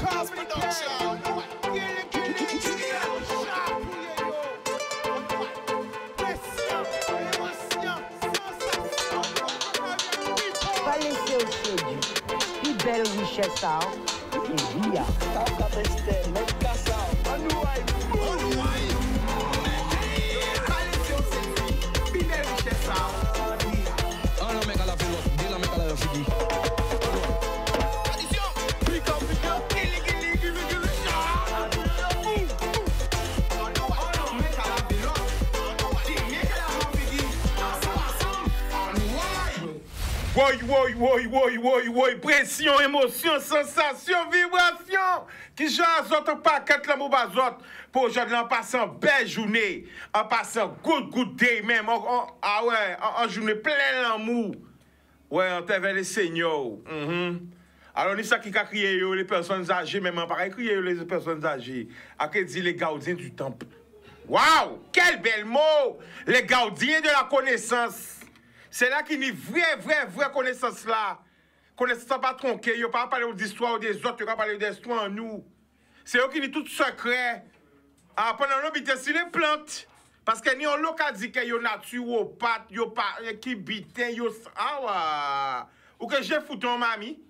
Pas laisser au séduit. Plus belle richesse, ça. Et via. Woy, pression, émotion, sensation, vibration. Qui j'en autres paquet l'amour bazot pour aujourd'hui en passant belle journée, en passant good day même, en journée plein l'amour. Ouais, on t'a vers les seigneurs. Alors, ni ça qui a crié les personnes âgées, même en pareil crier les personnes âgées. A que dit les gardiens du temple. Waouh, quel bel mot! Les gardiens de la connaissance. C'est là qu'il y a une vraie connaissance là. Connaissance pas tronquée, il n'y a pas parlé d'histoire des autres, il n'y a pas parlé d'histoire en nous. C'est eux qui disent tout secret. Pendant l'obité, c'est les plantes. Parce que nous avons dit que yo nature, yo pat, yo pas, qui bitin, yo. Ou que j'ai foutu en mamie.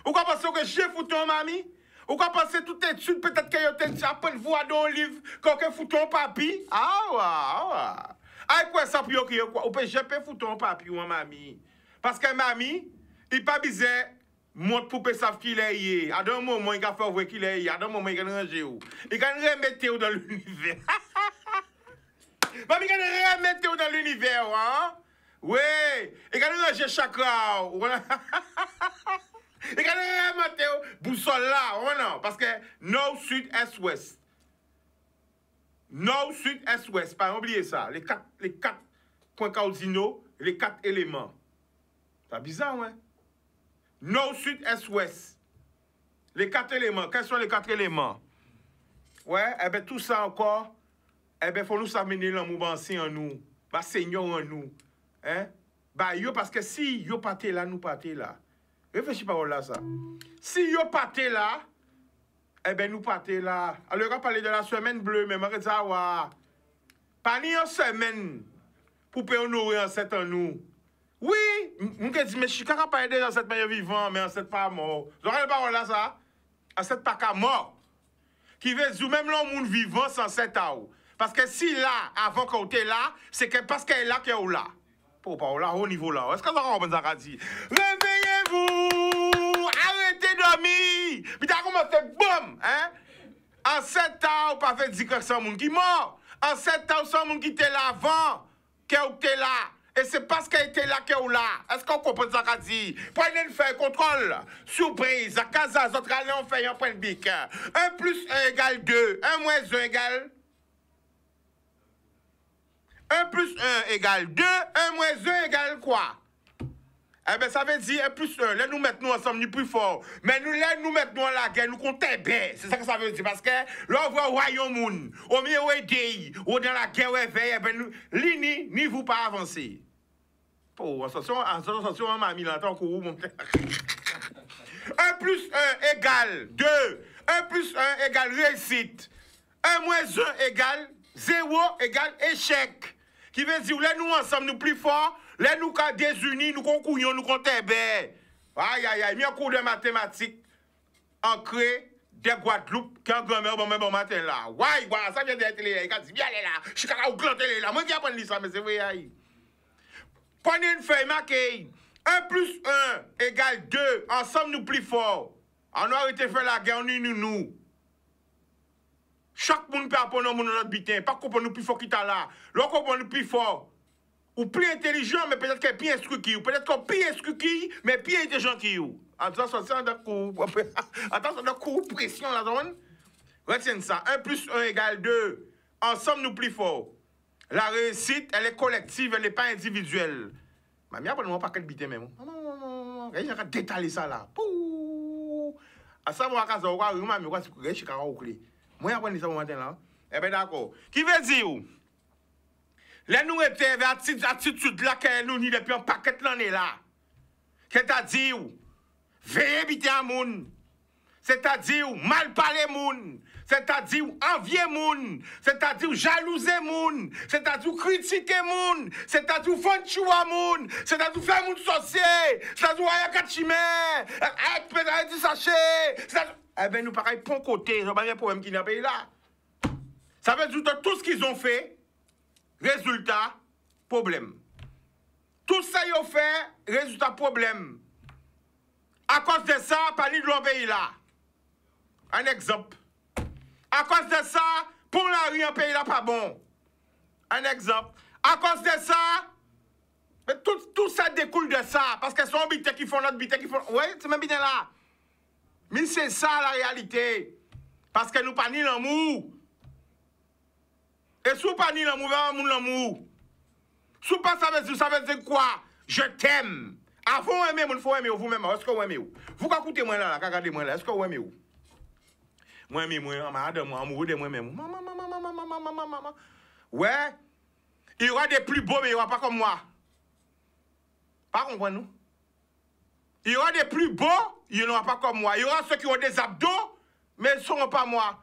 Ou qu'on pense que j'ai foutu en mamie. Ou qu'on pense toute étude, peut-être que yo t'es appris voir dans un livre, qu'on que foutu en papi. Quoi ça pour quoi? Ou peut j'ai pas foutu en papi ou en mamie. Parce que mamie, il pas bizarre. Montre poupée savent qu'il est. À un moment, il a fait voir qu'il est. À un moment, il a rangé où. Il a remettre dans l'univers. Mamie, il a remettre dans l'univers, hein? Oui. Il a rangé chakra. Il a remettre boussole là, non? Parce que nord, sud, est, ouest. Nord, sud, est, ouest. Pas oublier ça. Les quatre points cardinaux, les 4 éléments. C'est bizarre, ouais? Nord, sud, est, ouest. Les 4 éléments. Quels sont les 4 éléments? Ouais, eh bien, tout ça encore, eh bien, il faut nous amener l'amour ancien en nous. Bah, Seigneur en nous. Hein? Bah, yo, parce que si yo pâté là, nous pâté là. Réfléchis pas là, ça. Si yo pâté là, eh bien, nous pâté là. Alors, on va parler de la semaine bleue, mais on va dire, pas ni une semaine pour honorer en cette en nous. Oui, je dis, mais je suis capable de parler dans cette manière vivant, mais en cette pas mort. Vous aurez la parole là, ça? En cette pas qu'à mort. Qui veut dire, même l'homme vivant sans cette ans. Parce que si là, avant qu'on était là, c'est que parce qu'elle est là qu'elle est là. Pour pas là, au niveau là. Est-ce que ça va ça dit? Réveillez-vous! Arrêtez de dormir! Puis t'as commencé, boum! Hein? En 7 ans, on pas fait dire que c'est un monde qui est mort. En 7 ans, c'est un monde qui était là avant, qu'elle était là. Et c'est parce qu'elle était là qu'elle est là. Est-ce qu'on comprend ça qu'a dit? Prenez le fait, contrôle. Surprise. À casa, autres allez, on fait un point de bic. 1 plus 1 égale 2. 1 moins 1 égale. 1 plus 1 égale 2. 1 moins 1 égale quoi? Eh bien, ça veut dire 1 plus 1. Là, nous mettons nous ensemble, nous plus fort. Mais nous, là, nous mettons à la guerre, nous comptons bien. C'est ça que ça veut dire. Parce que là, on voit au royaume, au milieu des ou dans la guerre, eh bien, nous, l'ini, ni vous pas avancer. Oh, attention, mamie, là, tant qu'on mon 1 plus 1 égale 2. 1 plus 1 égale réussite. 1 moins 1 égale 0 égale échec. Qui veut dire, là, nous ensemble, nous plus forts. Là, nous, quand désunis, nous concouillons, nous comptons bien. Aïe, mis un cours de mathématiques ancré de Guadeloupe, qui a grand-mère bon matin là. Ouais, ça vient d'être là. Il a dit, viens là. Je suis capable de planter là. Moi, qui apprends ça, mais c'est vrai, aïe. Prenez une feuille marquée. 1 plus 1 égale 2. Ensemble, nous plus forts. On a arrêté de faire la guerre, nous. Chaque monde peut apprendre à notre bitin. Pas comprendre nous plus fort qui t'a là. L'on comprend nous plus fort. Ou plus intelligent, mais peut-être qu'il est plus instruit qui. Ou peut-être qu'on est plus instruit qui, mais plus intelligent qui. Attention, c'est un coup. Attention, un coup, pression la zone. Retiens ça. 1 plus 1 égale 2. Ensemble, nous plus forts. La réussite, elle est collective, elle n'est pas individuelle. Mais après, nous n'avons pas qu'à biter même. Non. Il y a détailler ça là. À savoir, quand on va, moi, je suis capable de moi, après, ça matin là. Eh bien, d'accord. Qui veut dire où? Là, nous étions vers attitude là, que nous n'y depuis un paquet l'année là. Qu'est-ce que tu dit où? Veillez biter à moun. c'est-à-dire mal parler moun, c'est-à-dire envier moun, c'est-à-dire jalouser moun, c'est-à-dire critiquer moun, c'est-à-dire faire choua moun, c'est-à-dire faire moun sorcier, c'est-à-dire ayakat chimère, peut-être sachet, eh bien nous pareil pour côté, j'ai pas de problème qui n'a pas là. Ça veut dire que tout ce qu'ils ont fait, résultat, problème. Tout ça qu'ils ont fait, résultat, problème. À cause de ça, pas ni de l'autre pays là. Un exemple. À cause de ça, pour la rue, un pays là pas bon. Un exemple. À cause de ça, mais tout ça découle de ça. Parce que sont bité qui font notre bité qui font. Oui, c'est même bien là. Mais c'est ça la réalité. Parce que nous pas ni l'amour. Et si vous pas ni l'amour, vous l'amour. Si vous pas ça veut dire quoi? Je t'aime. Avant aimer, il faut aimer vous-même. Est-ce que vous aimez? Vous écoutez moi là, regardez-moi là. Est-ce que vous aimez? Moi, moi, madame, moi, amoureux de moi-même. Maman. Ouais. Il y aura des plus beaux, mais il n'y aura pas comme moi. Pas comprendre nous? Il y aura des plus beaux, il n'y aura pas comme moi. Il y aura ceux qui ont des abdos, mais ils ne seront pas moi.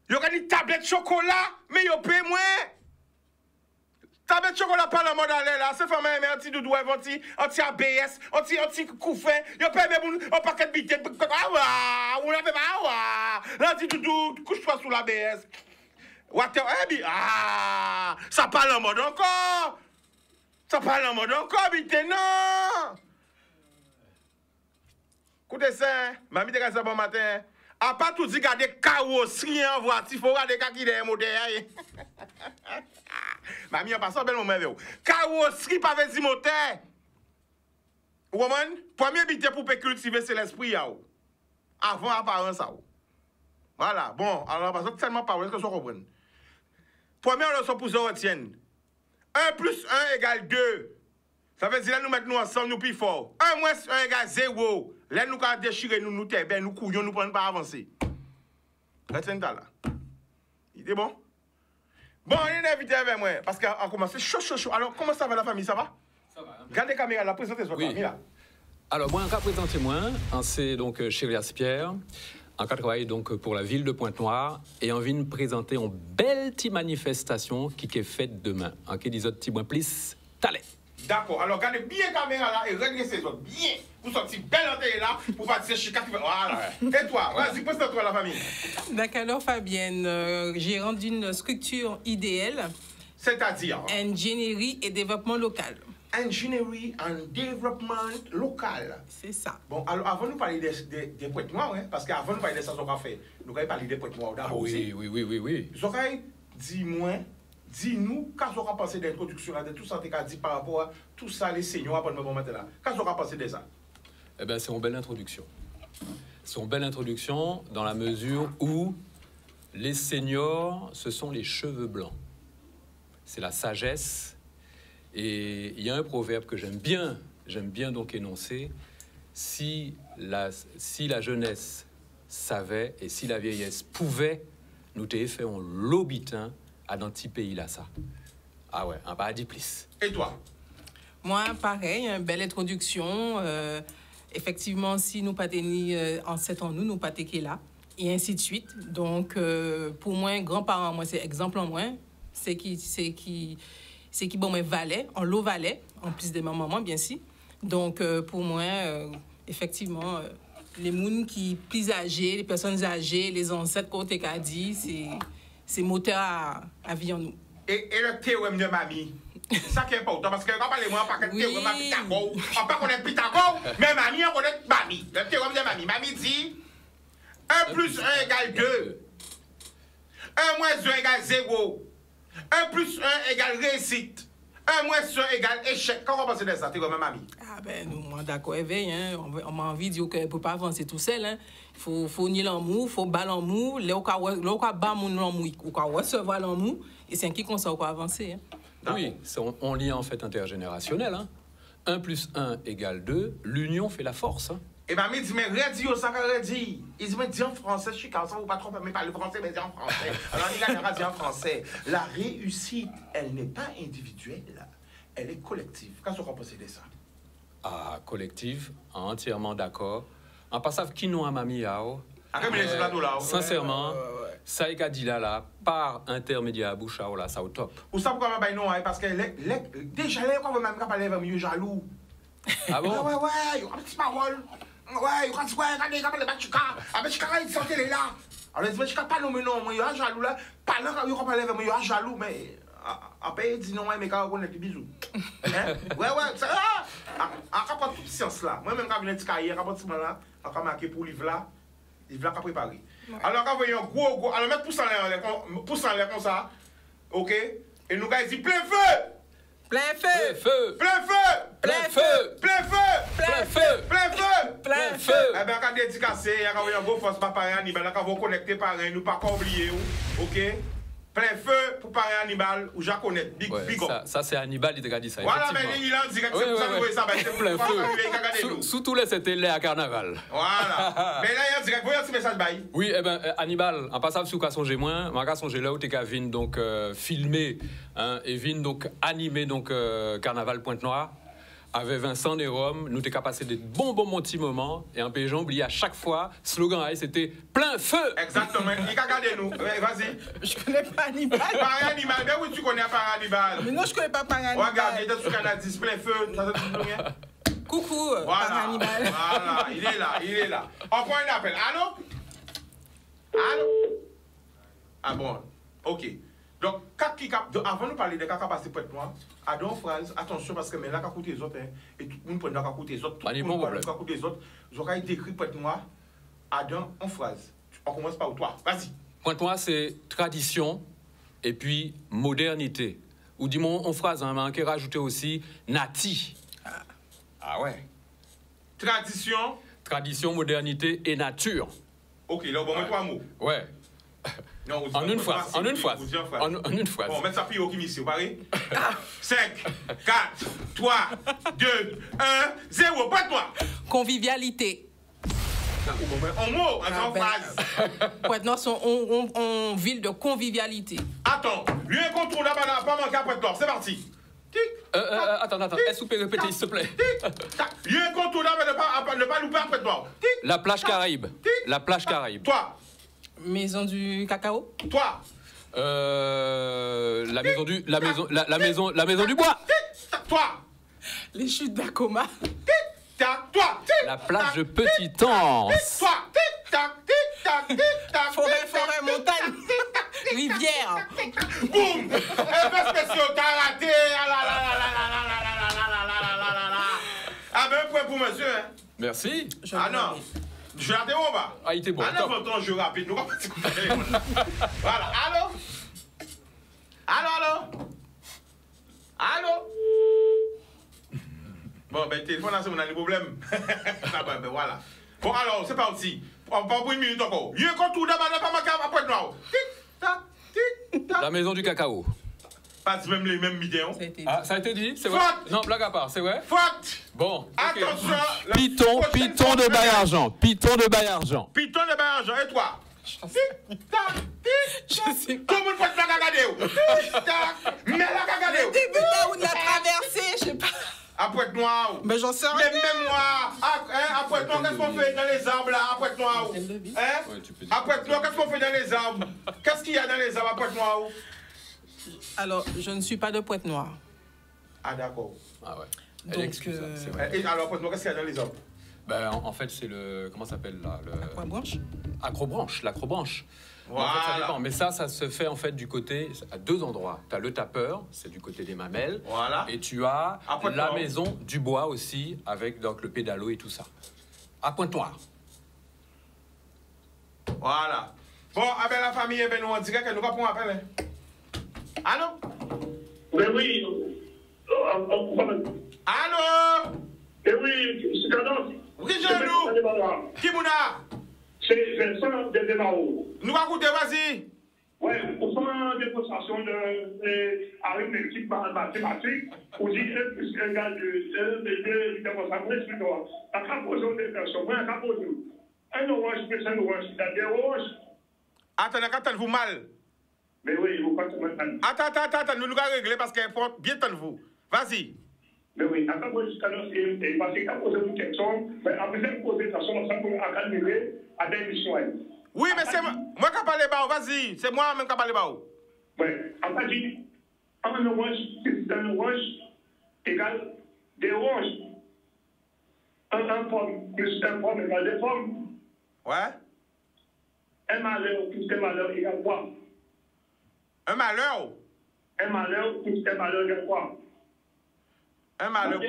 Il y aura des tablettes de chocolat, mais ils paient moins. Tablette de chocolat pas la mode à l'air là. C'est fameux, mais anti-doudou, anti-ABS, anti-couffin. Ils paient même un paquet de billets. Ah, on l'avait pas. L'anti-doudou, couche-toi sous l'ABS. Ah, ça parle en mode encore. Ça parle en mode encore, bité, non. Écoutez ça, mamie te ça bon matin. A pas tout dit garder carrosserie en voiture, il faut regarder qui est moteur. Mamie en passant bel moment avec vous. Carrosserie pas avec moteur. Vous comprenez? Premier bité pour cultiver c'est l'esprit avant apparence ça. Voilà, bon, alors parce que tellement parler, est-ce que vous comprenez? Première leçon pour se retiennent. 1 plus 1 égale 2. Ça veut dire là nous mettons nous ensemble nous plus fort. 1 moins 1 égale 0. Là nous quand déchirer nous ben nous couillons nous prendre pas avancer. Retiens là. Il est bon? Bon, on est invité avec moi parce qu'on commence chaud. Alors comment ça va la famille, ça va? Ça va. Regardez la caméra là, présentez votre famille là. Alors moi encore présenté moi, c'est donc Chérias Pierre. En cas de travail donc pour la ville de Pointe-Noire et on vient présenter une belle petite manifestation qui est faite demain. En qui dit petit moins plus talent. D'accord. Alors regardez bien la caméra là et réglez ces autres bien. Vous sortez belle antenne là pour pas dire chica qui va. Voilà. Et toi, vas-y présente-toi la famille. D'accord, alors Fabienne, j'ai rendu une structure idéale. C'est-à-dire ingénierie et développement local. Ingénierie and Development local. C'est ça. Bon, alors avant de nous parler des points noirs, hein, parce qu'avant de nous parler de ça, on va faire. Nous allons parler des points noirs d'abord aussi. Oui. Zoraï, dis-nous, qu'est-ce qu'on va penser de l'introduction de tout ça, tu as dit par rapport à tout ça, les seniors, après le moment là. Qu'est-ce qu'on va penser de ça? Eh bien, c'est une belle introduction. C'est une belle introduction dans la mesure où les seniors, ce sont les cheveux blancs. C'est la sagesse. Et il y a un proverbe que j'aime bien donc énoncer, si la jeunesse savait et si la vieillesse pouvait, nous t'ai fait un lobitin à dans petit pays là ça. Ah ouais, un pas dit plus. Et toi? Moi, pareil, une belle introduction. Effectivement, si nous pas tenir en 7 ans, nous pas tenir là, et ainsi de suite. Donc, pour moi, grands-parents, moi, c'est exemple en moi, c'est qui bon mais valet, en l'eau valet, en plus de ma maman bien sûr. Donc pour moi effectivement les gens qui plus âgés, les personnes âgées, les ancêtres côté qu'a dit, c'est moteur à vie en nous. Et le théorème de mamie. C'est ça qui est important parce que quand parlez moi pas que le théorème de Pythagore, on pas connaître Pythagore, mais mamie on connaît mamie. Le théorème de mamie, mamie dit 1 plus 1 égale 2. 1 moins 1 égale 0. 1 plus 1 égale réussite. 1 moins 1 égale échec. Comment on pense de ça? Tu es comme mamie? Ah ben, nous, d'accord, éveil. Hein. On m'a envie de dire qu'on ne peut pas avancer tout seul. Hein. Il faut nier l'amour, il faut battre l'amour. Là, on va battre l'amour, on va recevoir l'amour. Et c'est un qui qu'on sait qu'on va avancer. Hein. Oui, on lit en fait intergénérationnel. Hein. 1 plus 1 égale 2. L'union fait la force. Hein. Et mamie dit, mais redis ça qu'on redit. Il dit, mais dis en français, je suis comme ça, vous pas trop mais parler français, mais dis en français. Alors, il a dit en français. La réussite, elle n'est pas individuelle, elle est collective. Qu'est-ce qu'on pense de ça? Ah, collective, entièrement d'accord. En passant, qui nous a mamie yao? Sincèrement, ça est dit là, par intermédiaire à Boucha, là, ça au top. Ou ça pourquoi pas non, parce que déjà, quand vous même parler avec mieux jaloux. Ah bon? Ouais, il y a une petite parole. Ouais, il y a regardez, les Bachika. Avec Chikara, ils sont là. Alors, les Bachika, pas non, mais non, il y a jaloux là. Pas là, quand vous parlez avec moi, il y a jaloux, mais. Après, il dit non, mais quand on est des bisous. Ouais, ça va. À toute science là. Moi-même, quand je viens de carrière, quand je là, quand je marqué pour le livre là, il va préparer. Alors, quand vous voyez un gros. Alors, mettre pouce en l'air comme ça. OK? Et nous, gars, dit plein feu! Plein feu! Feu! Plein feu! Plein feu! Plein feu! Plein feu! Plein feu! Plein feu! Eh bien, quand vous dédicacé, quand vous avez un gros force, papa et Hannibal, quand vous connectez par un, nous pas oublier. OK? Plein feu pour parler Hannibal, ou j'en connais. Big up. Ça c'est Hannibal, il t'a dit ça. Voilà, mais il a dit que c'est pour ça que vous voyez ça. C'est plein feu. Sous tous les c'était à carnaval. Voilà. Mais là, il a dit que vous voyez ce message. Oui, eh bien, Hannibal, en passant sous Cassongé moins, ma Cassongé là où t'es qu'à Vin, donc filmé, et Vin, donc animé, donc carnaval Pointe-Noire. Avec Vincent et Rome, nous t'es qu'à passer des bons petits moments. Et en pays, j'ai oublié à chaque fois, slogan c'était plein feu. Exactement. Il a regardé nous. Vas-y. Je connais pas Hannibal. Par Hannibal. Mais oui, tu connais pas Hannibal. Mais non, je connais pas par Hannibal. Regarde, il était sur Canal 10, plein feu. Coucou, voilà. par Hannibal. Voilà, il est là. On prend un appel. Allô? Ah bon, ok. Donc, avant de parler de caca passé pour moi, à deux phrases, attention parce que mais là, quand écoute les autres, et tout le monde peut écouter les autres, tout le monde peut écouter les autres, j'aurais décrit pour moi à deux en phrase. On commence par toi, vas-y. Pointe-Noire, c'est tradition et puis modernité. Ou dis-moi en phrase, hein, mais on rajouter aussi nati. Ah ouais. Tradition, modernité et nature. Ok, là, on va mettre 3 mots. Ouais. Non, en une phrase. En une phrase. Bon, mettre ça puis au qui pareil. 5, 4, 3, 2, 1, 0, pas toi. Convivialité. En mot, en phrase. Pointe-Noire sont en ville de convivialité. Attends, lui incontournable, pas manquer à Pointe-Noire, c'est parti. Attends, est-ce que vous pouvez répéter, s'il te plaît? Lui incontournable, ne pas louper à Pointe-Noire. La plage Caraïbe. La plage Caraïbe. Toi. Maison du cacao. Toi. La maison du bois. Toi. Les chutes d'Acoma. Toi. La plage de Petite-Anse. Toi. Forêt, montagne. Rivière. Boum. Effet spéciaux, karaté. Ah ben, un point pour monsieur. Merci. Ah non. Je vais interrompre pas. Ah, il était bon. En inventant un jeu rapide, nous allons pas s'écouter. Voilà. Allô? Bon, ben, le téléphone, là, c'est mon problème. Ah, ben, voilà. Bon, alors, c'est parti. On va pour une minute encore. Mieux qu'on tourne d'abord, pas manquer à Pointe-Noire. Tic-tac. La maison du cacao. Pas même les mêmes vidéos. Ah, ça a été dit, c'est vrai? Non, blague à part, c'est vrai? Faute. Bon. Attention. Piton de Baillargeon. Piton de Baillargeon. Et toi? Tic-tac. Je sais pas. Tout le monde peut la regarder. Tic-tac. Mais la regarder. Début là où on l'a traversé, je sais pas. À Pointe-Noire. Mais j'en sais rien. Même moi. À Pointe-Noire, qu'est-ce qu'on fait dans les arbres là? À Pointe-Noire. À Pointe-Noire, qu'est-ce qu'on fait dans les arbres? Qu'est-ce qu'il y a dans les arbres à Pointe-Noire? Alors, je ne suis pas de Pointe-Noire. Ah, d'accord. Ah ouais. Donc, c'est vrai. Et alors, Pointe-Noire, qu'est-ce qu'il y a dans les arbres? Ben, en fait, c'est le. Comment ça s'appelle là? Aquabranche. L'acrobranche. Voilà. En fait, ça dépend. Mais ça se fait en fait du côté, à deux endroits. Tu as le tapeur, c'est du côté des Mamelles. Voilà. Et tu as la maison du bois aussi, avec donc le pédalo et tout ça. À Pointe-Noire. Voilà. Bon, avec la famille, nous on dirait que nous pas pour appel. Allô? Oui. Allô? Oui, c'est Cadence. Oui, Jean-Loup. Qui mouna? C'est Vincent de Démarou. Nous allons écouter, vas-y. Oui, pour faire une démonstration d'arithmétique mathématique, on dit 1 plus 1 égale 2, démonstration explicatoire. La composition des personnes, moi, la composition. Un orange plus un orange, c'est-à-dire orange. Attendez-vous mal. Mais oui, vous pas maintenant. Attends, nous allons régler parce qu'il faut bien attendre-vous. Vas-y. Mais oui, après, moi, jusqu'à là, c'est parce que quand vous posez une question, mais après, vous posez une question, ça peut accumuler. à des missions. Oui, mais c'est moi qui parle bas, vas-y, c'est moi-même qui parle bas. Oui, on va dire, un orange égale des oranges. Un forme plus un forme égale des formes. Ouais. Un malheur plus un malheur égale quoi? Un malheur. Un malheur plus un malheur égale quoi? Un malheur.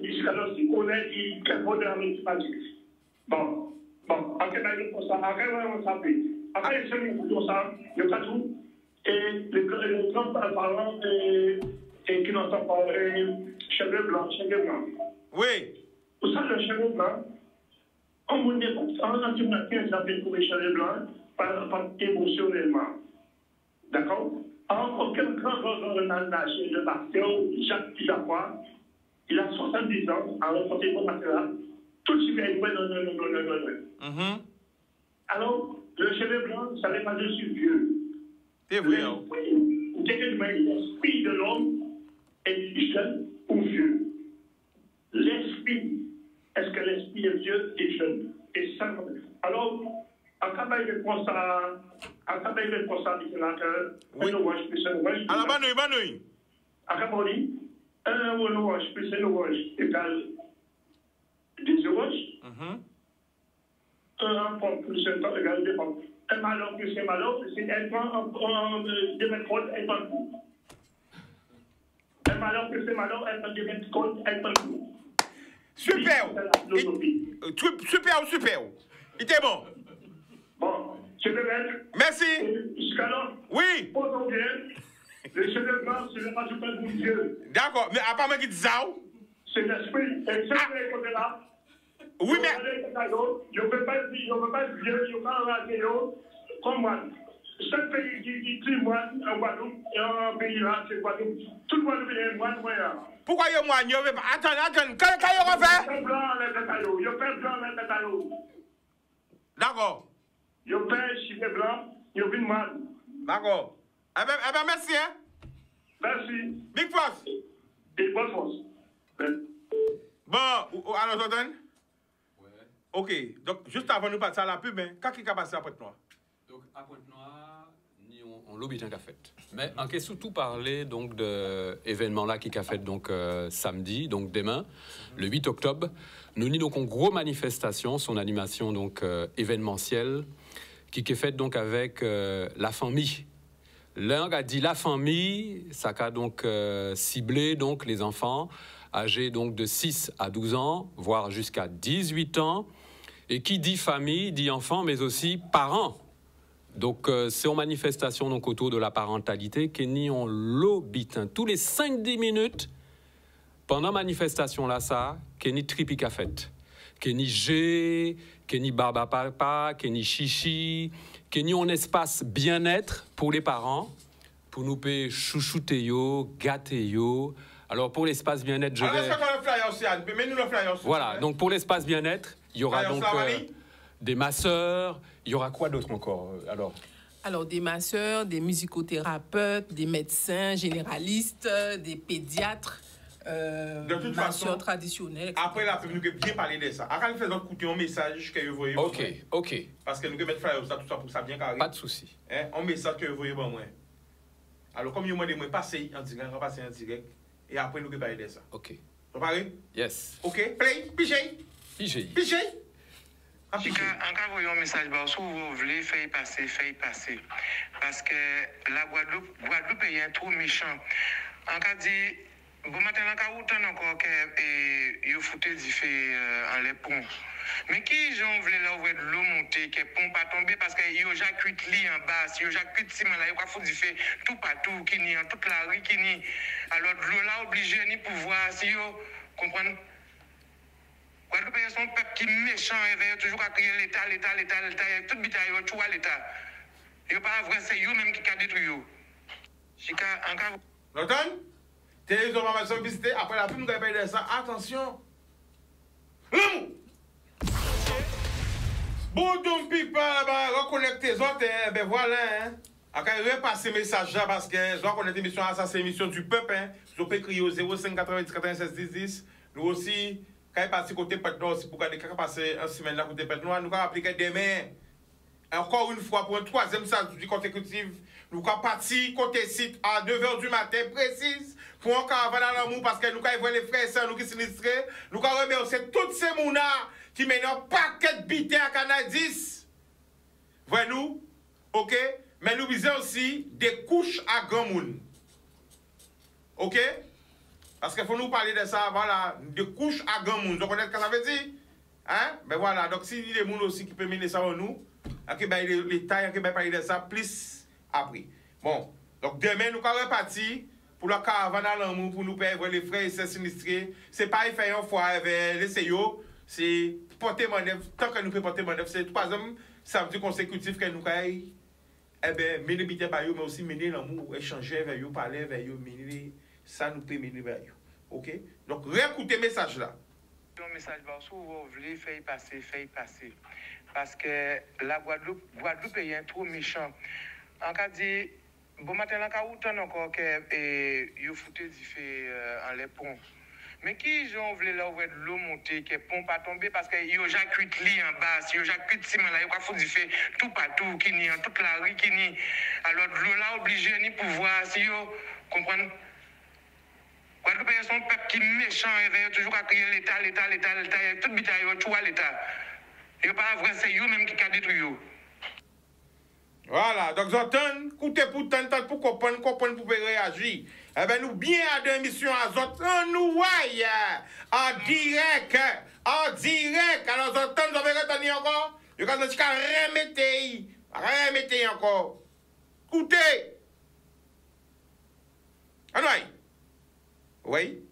Jusqu'à là, si on est dit quel mot de la mathématique. Bon, après, on s'appelle. Après, c'est une pour ça, le cas tout, et le grand parlant, et qui n'entend pas, cheveux blancs. Oui. Pour ça, le cheveu blanc, on a dit que ça fait pour les cheveux blancs, par émotionnellement. D'accord? Alors, aucun grand nagé de Marseille, Jacques Jacquois, il a 70 ans, alors quand il est là, tout de suite, il dit non. Alors, le cheveu blanc, ça n'est pas je suis vieux. C'est vrai. L'esprit de l'homme est jeune ou vieux. L'esprit, est-ce que l'esprit est vieux et jeune? Et ça, alors, à quand il répond ça, que orange plus un orange. Alors, bonne nuit. À quand on dit, un orange plus un orange égale des oranges. Un pomme plus un pomme égale des pommes. Un malheur plus un malheur, c'est un point de mettre compte, un point de coup. Un malheur plus un malheur, un point de mettre compte, un point de coup. Super. Super. Il était bon. Bon, je vais mettre. Merci. Jusqu'à là. Oui. Posons bien. Le cheveu blanc, ce n'est pas du tout Dieu. D'accord, mais apparemment qui dit ça. C'est l'esprit. Et ce qui est côté là. Oui, mais. Je ne peux pas être vieux, je ne peux pas rater comme moi. Chaque pays qui dit moine, en Guadeloupe, et un pays là, c'est Guadeloupe. Tout le monde est moine, moyen. Pourquoi il y a moine? Attends, quand il refait? Je blanc avec le caillou. Je fais blanc avec le caillou. D'accord. Je fais chiffre blanc, je vis moine. D'accord. Eh ben, merci, hein? Merci. Big force. Et bonne force. Bon, alors, Jordan? Ouais. Ok, donc juste avant de passer à la pub, qu'est-ce qui a passé à Pointe-Noire? Donc, à Pointe-Noire, on l'oblige qu'a fait. Mais on peut surtout parler donc de événement là qui a fait donc samedi, donc demain, le 8 octobre. Nous avons donc une grosse manifestation, son animation donc événementielle, qui est faite donc avec la famille. Là, on a dit la famille, ça a donc ciblé donc les enfants âgés donc de 6 à 12 ans, voire jusqu'à 18 ans. Et qui dit famille, dit enfant, mais aussi parents. Donc, c'est une manifestation donc, autour de la parentalité qui est en l'obitin. Tous les 5-10 minutes, pendant la manifestation là, ça, qui est ni tripique à fête. Qui est ni G, qui est ni barba papa, qui est ni chichi, qui est ni un espace bien-être pour les parents, pour nous payer chouchouter yo, gâter yo. Alors, pour l'espace bien-être, je vais... Alors, est-ce qu'on a le flyer aussi, Anne? Mets-nous le flyer aussi. Voilà, donc pour l'espace bien-être, il y aura donc des masseurs, il y aura quoi d'autre encore Alors, des masseurs, des musicothérapeutes, des médecins généralistes, des pédiatres, de toute masseurs façon, traditionnels, etc. Après la pub, nous devons bien parler de ça. Après, nous faisons écouter un message que vous voyez. Ok. Parce que nous devons mettre flyer ça, tout ça pour ça bien carré. Pas de souci. Un message que vous voyez bon moi. Alors, comme vous m'avez dit, passer en direct, et après, nous devons parler de ça. Ok. Vous parlez? Yes. Ok, play, pigé. Si quand vous voyez un message, si vous voulez faire passer. Parce que la Guadeloupe est un trou méchant. En cas dit, bon matin, en cas où t'en encore que vous foutez du fait en les ponts. Mais qui j'en voulait là ouvrir de l'eau monter, que pont pas tomber parce que yo déjà cuit lit en bas, yo déjà cuit ciment là, yo faut du fait tout partout qui ni en toute la rue qui ni. Alors de l'eau là obligé ni pouvoir si yo comprendre. Guadeloupe est son peuple qui est méchant, et toujours à crier l'État, tout bitaille, tout à l'État. Il n'y a pas vrai, c'est eux-mêmes qui ont détruit eux. L'automne, télévision va me visiter, après la pub, nous allons parler de ça. Attention! L'amour! Bon, donc, people, reconnecter les autres, ben voilà, hein. Après, repasser le message là, parce que je dois connaître l'émission, ça c'est l'émission du peuple, hein. Je peux écrire au 05 90 96 10 10. Nous aussi, quand il passe côté pète noir aussi, pour quand il passe une semaine là côté pète noir, nous allons appliquer demain. Encore une fois, pour un troisième samedi consécutif, nous allons partir côté site à 9h du matin précise pour un caravane à l'amour parce que nous allons voir les frères et sœurs nous qui sinistrés. Nous allons remercier tous ces mounas qui mènent un paquet de bitins à Canadis. Voyez-nous, ok? Mais nous visons aussi des couches à grand monde. Ok? Parce qu'il faut nous parler de ça, voilà, des couches à grand monde. Vous connaissez ce que ça veut dire? Hein? Ben voilà, donc si il y a des gens aussi qui peuvent mener ça en nous, ok, ben les tailles, ok, ben parler de ça plus après. Bon, donc demain, nous allons repartir pour la caravane à l'amour, pour nous payer les frais et ces sinistrés. C'est pas faire une fois avec les CEO, c'est porter manœuvre, tant que nous pouvons porter manœuvre, c'est 3e samedi consécutif que nous allons, eh ben, mener bité par eux, mais aussi mener l'amour, échanger avec eux, parler avec eux, mener, ça nous peut mener vers eux. Ok? Donc, réécoutez le message là. Un message, si vous voulez faire passer. Parce que la Guadeloupe est un trop méchant. En cas de bon matin, là, quand encore que vous foutez du fait en les ponts. Mais qui j'en voulais là où l'eau monter, que pont pas tomber parce que yo j'accute li en bas, yo j'accute ciment là, yo ka foutu du fait tout partout qui ni en toute la rue qui ni. Alors l'eau là obligé ni pouvoir si yo comprendre. Guadeloupe est son peuple qui méchant et toujours à crier l'État, tout bitaille yo tout à l'État. Yo pas vrai c'est yo même qui a détruit yo. Voilà, donc j'entends, écoutez pour tant pour comprendre pour réagir. Eh bien, nous bien à deux émissions à Zot, nous voyons en direct. Alors j'entends, vous avez retenu encore. Je vais remettre encore. Écoutez. Anoï. Oui.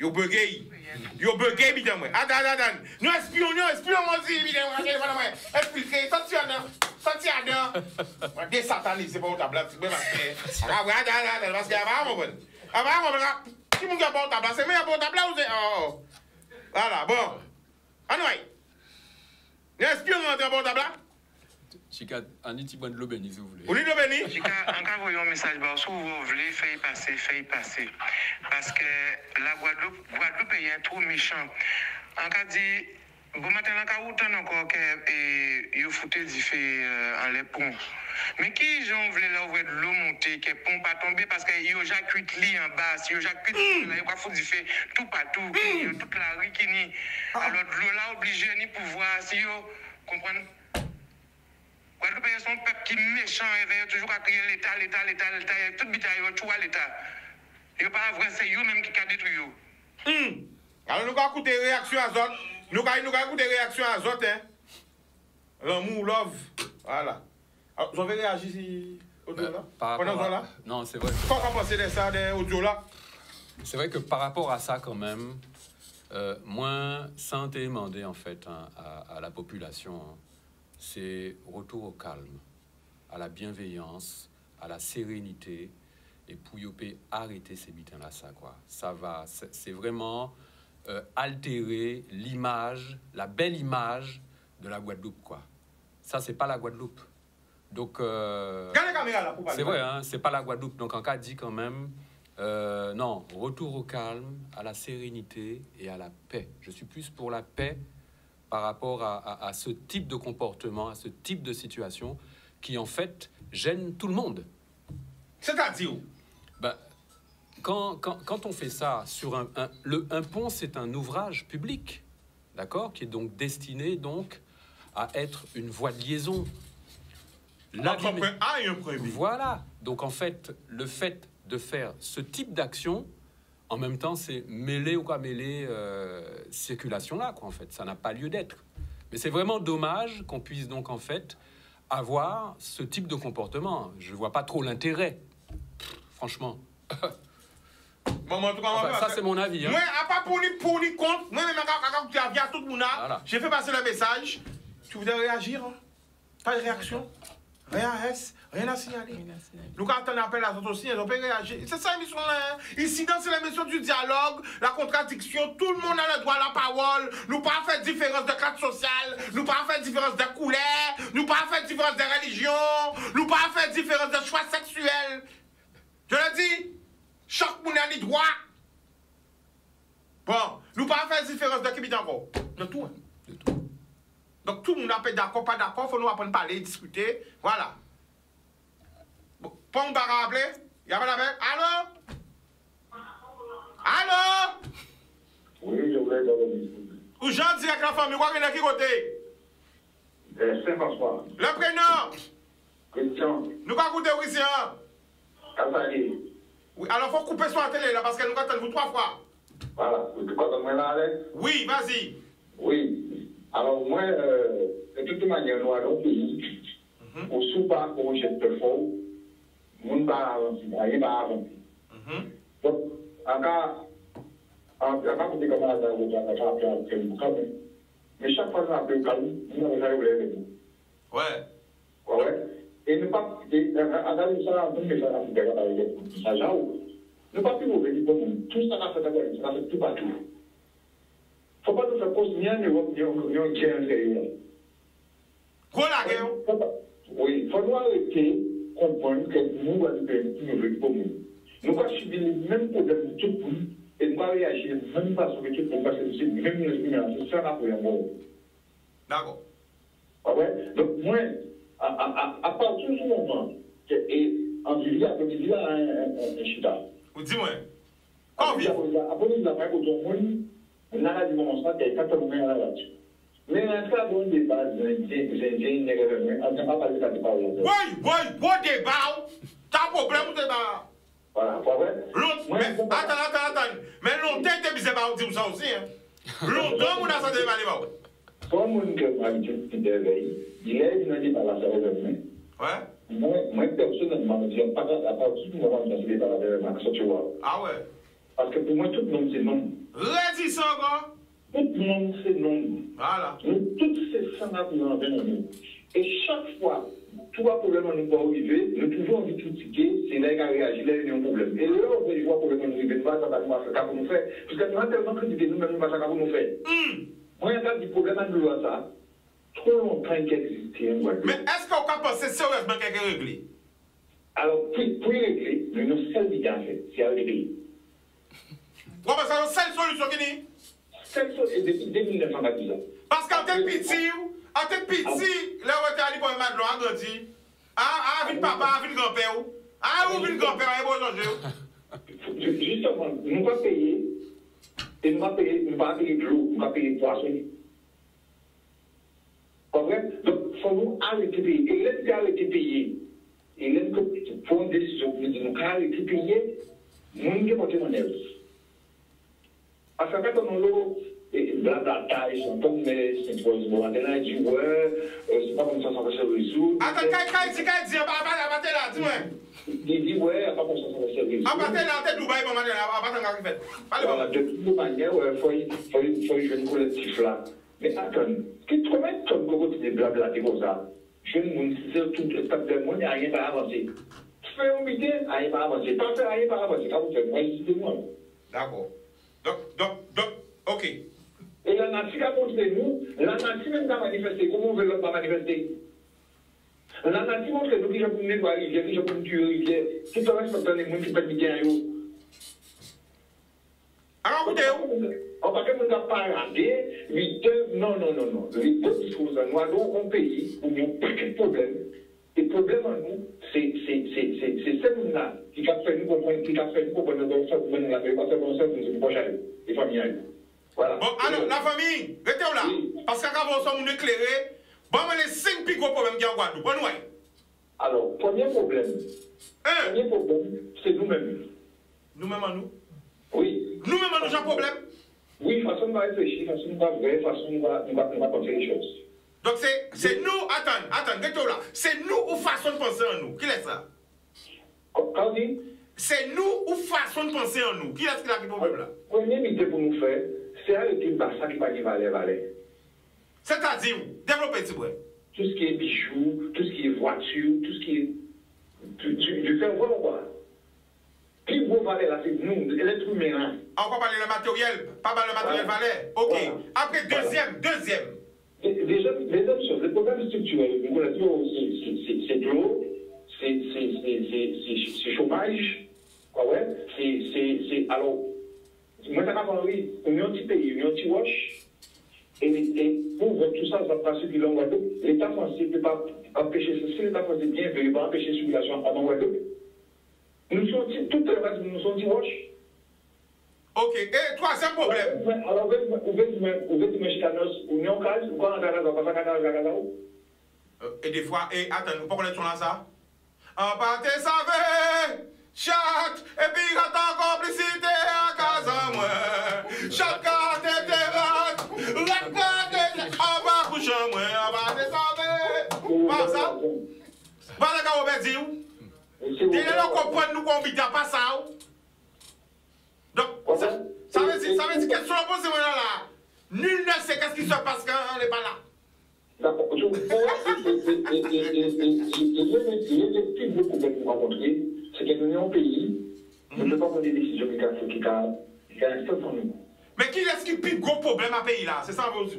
Yo bugué, évidemment. Attends. Nous espions aussi, évidemment. Expliquez, sorti à des satanistes, c'est pas au tableau. Parce qu'il y a qui m'a pas au tableau, c'est meilleur pour au tableau ou c'est. Oh. Voilà, bon. Anoï. Nous espions dans au tableau. Chica, un petit bon de l'eau béni, si vous voulez. Vous voulez l'eau béni? Chica, encore voyons un message, si vous voulez faire passer. Parce que la Guadeloupe est un trop méchant. En cas de bon matin, là, quand vous encore que vous foutez du fait en les ponts. Mais qui j'en voulais là où l'eau monter, que pont pas tomber parce que yo j'accute li en bas, yo j'accute là, yo ka foutu du fait tout partout, qui ni toute la rue qui ni. Alors l'eau là obligé ni pouvoir si yo comprendre. Guadeloupe est son peuple qui méchant et toujours à crier l'État, tout bitaille yo tout à l'État. Yo pas vrai c'est yo même qui a détruit yo. Alors nous allons écouter réaction à Zot. Nous allons écouter réaction à Zot, hein. L'amour, love. Voilà. Alors, vous avez réagi si audio là? Pendant non, c'est vrai. Qu'est-ce qu'on pense de ça, de audio là? C'est vrai que par rapport à ça, quand même, moi, sans te demander, en fait, hein, à la population, hein, c'est retour au calme, à la bienveillance, à la sérénité, et pour arrêter ces bitins-là, ça, quoi. Ça va, c'est vraiment altérer l'image, la belle image de la Guadeloupe, quoi. Ça, c'est pas la Guadeloupe. Donc, c'est vrai, hein, c'est pas la Guadeloupe. Donc, en cas dit quand même, non, retour au calme, à la sérénité et à la paix. Je suis plus pour la paix par rapport à ce type de comportement, à ce type de situation qui, en fait, gêne tout le monde. C'est-à-dire? Ben, quand on fait ça sur un pont, c'est un ouvrage public, d'accord, qui est donc destiné donc à être une voie de liaison. Entre un point A et un point B. Voilà. Donc en fait, le fait de faire ce type d'action, en même temps, c'est mêler circulation là, quoi. En fait, ça n'a pas lieu d'être. Mais c'est vraiment dommage qu'on puisse donc en fait avoir ce type de comportement. Je vois pas trop l'intérêt, franchement. Bon, en tout cas, enfin, ça c'est mon avis. Hein. Moi, à pas pour ni compte, moi même quand tu as vu à tout le monde, voilà. J'ai fait passer le message. Tu voudrais réagir? Hein? Pas de réaction? Rien à signaler. Nous, quand on appelle à autres aussi, on peut réagir. C'est ça l'émission là. Ici, c'est l'émission du dialogue, la contradiction. Tout le monde a le droit à la parole. Nous pas faire différence de classe sociale. Nous pas faire différence de couleur. Nous pas faire différence de religion. Nous pas faire différence de choix sexuel. Je le dis, chaque monde a les droits. Bon, nous pas faire différence de qui encore. De tout. Hein. De tout. Donc tout le monde a pas d'accord, pas d'accord, il faut nous apprendre à parler, discuter. Voilà. Bon, pas on va rappeler. Il y a pas d'avec. Allô? Allô? Oui, je voulais dans le discours. Ou Jean dit avec la famille, quoi qu'il y a qui côté? Saint-François. Le prénom? Christian. Nous pas écouter Christian. Cavalier. Oui, alors faut couper sur la télé là parce que nous attendons vous 3 fois. Voilà. Tu crois que moi là, Alex? Oui, vas-y. Oui. Alors, moi, de toute manière, nous allons au pays. Au sous-bas, au jet de faux, nous va avancer. Il va avancer. Donc, en cas, vous dites comment vous avez fait, mais chaque fois que nous appelons calme, nous avons jamais voulu. Ouais. Ouais. Et nous pas, regardez ça, nous ne faisons pas avec ça, Jao. Nous pas plus mauvais du monde. Tout ça, ça fait tout partout. Faut pas nous faire cause ni en Europe, ni en Guinée. Quoi la guerre? Oui, il faut nous arrêter, comprendre que nous, à nous nous pas subir les mêmes problèmes que tout le monde et nous pas réagir de la même façon que tout le monde parce que c'est même c'est ça la première fois. D'accord. Ouais. Donc, moi, à partir du moment que, et en Ville, il y a un chita. Dis-moi. Après, il a pas autour de moi, on a dit mon ça, qu'il y a 80 à la voiture. Mais dans ce cas, on débat, on n'a pas parlé de ça. Oui, débat. T'as un problème ou débat? Voilà, pas vrai? Attends. Mais longtemps, t'es bizarre par dire ça aussi. Longtemps, on a ça débat là-bas. Comme on a dit, il est dans des balades avec eux. Ouais. Moi, personnellement, je ne sais pas à partir du moment où on a des balades avec eux, tu vois. Ah ouais. Parce que pour moi, tout le monde, c'est non. Redis ça encore. Tout le monde, c'est non. Voilà. Nous, toutes ces scènes-là, nous en venons. Et chaque fois, tout un problème nous pas arriver, nous toujours envie de critiquer, c'est là qu'il a réagi, là il y a un problème. Et là, on peut voir problème nous arriver, pas ça va nous faire. Parce que nous avons tellement critiqué nous-mêmes, pas ça va nous faire. Moi, il y a des problèmes à nous ça. Trop longtemps qu'il existe. Mais est-ce qu'on peut penser sérieusement qu'il y a réglé? Alors, pour y régler, nous avons seule idée à faire, c'est à régler. Ouais, mais c'est la seule solution qui est. Cette solution, depuis 1990. Parce qu'en tant que petit, là où tu as dit pour un madlon, a grandi. Ah, vite papa, vite grand-père. Ah, ou vite grand-père, il est bon changer. Justement, nous pas payer, et nous pas payer de l'eau, nous pas payer de poisson. Pas vrai? Donc, il faut nous arrêter de payer. Et là, nous arrêter de payer. Et là, nous prenons une décision pour nous dire, nous arrêter de payer, nous ne pouvons pas monnaie. Parce que quand on a blabla, ils sont comme c'est pour le moment, on a dit, ouais, c'est pas comme ça va se résoudre. Attends, quand il dit, là, dis-moi. Il dit, ouais, pas comme ça va se résoudre. Abattez là, t'es Dubaï, maman, abattez là, fait. Voilà, de toute manière, il faut jouer un collectif là. Mais attends, qu'est-ce que tu mets comme continue blabla, comme ça? Je ne sais pas, tout le temps de monde, il n'y a rien à avancer. Fais un meeting, rien à avancer. Pas faire rien à avancer. Quand vous faites, moi, je dis moi. D'accord. Donc, ok. Et la nation a montré nous, la nation même a manifesté. Comment on veut l'autre pas manifester? La nation montre nous qui j'ai pour nettoyer, qui j'ai pour tuer, tout le reste, maintenant, les gens qui peuvent bien. Alors, écoutez, on va pas nous parader, non. Les deux discours, nous avons un pays où il y a un paquet de problèmes. Et le problème en nous, c'est celle-là qui a fait nous comprendre, qui a fait nous comprendre, donc ça, vous venez la paix, parce que bon, ça, vous ne pouvez pas gérer. Les familles. Voilà. Bon, alors, la famille, restez là. Oui. Parce qu'avant, on nous éclairer. Bon, mais les 5 plus gros problèmes qu'il y a en Guadeloupe. Bon, nous. Alors, premier problème, c'est nous-mêmes. Nous-mêmes en nous? Oui. Nous-mêmes en nous, j'ai un problème? Oui, façon de réfléchir, façon de vrai, façon de penser les choses. Donc, c'est nous, attends, restez là. C'est nous ou façon de penser en nous? Qui est ça? Quand dit? C'est nous ou façon de penser en nous? Qui est-ce qui a le problème là? Première idée pour nous faire, c'est arrêter le bassin qui va aller valer. C'est-à-dire, développer ce bruit. Tout ce qui est bijoux, tout ce qui est voiture, tout ce qui est. Du faire voir quoi? Qui vous valait là, c'est nous, l'être humain. On va parler le matériel, pas mal le matériel valait. Ok. Voilà. Après, deuxième. Déjà, les autres choses, les problèmes structurels, c'est de l'eau, c'est chômage, quoi, ouais, alors, moi, ça va oui, on est un petit pays, on est un petit roche. Et pour voir tout ça, ça va passer depuis la Guadeloupe. L'État français ne peut pas empêcher ça. Si l'État français bien veut, il ne peut pas empêcher la circulation en Guadeloupe. Nous sommes tout le reste, nous sommes petits roches. Ok, et troisième problème. Alors, vous êtes mexicanos, ou non, ou quoi, on a et des fois, et attends, vous pouvez connaître ça? En partie, ça veut, chaque, et puis, attends, complicité à casa, moi. Chaque carte est terrasse, la carte est en bas, couchant, moi. En partie, ça veut. Pas ça? Pas la gars, on va dire. Dès là, on comprend, nous, qu'on vit pas ça. Donc, ça veut dire, question posée, là. Nul ne sait qu'est-ce qui se passe quand on n'est pas là. D'accord. Il y a des plus gros problèmes pour rencontrer, c'est que nous sommes un pays, nous ne pouvons pas prendre des décisions qui restent sans nous. Mais qui est-ce qui pique gros problème à pays là? C'est ça, vous dire.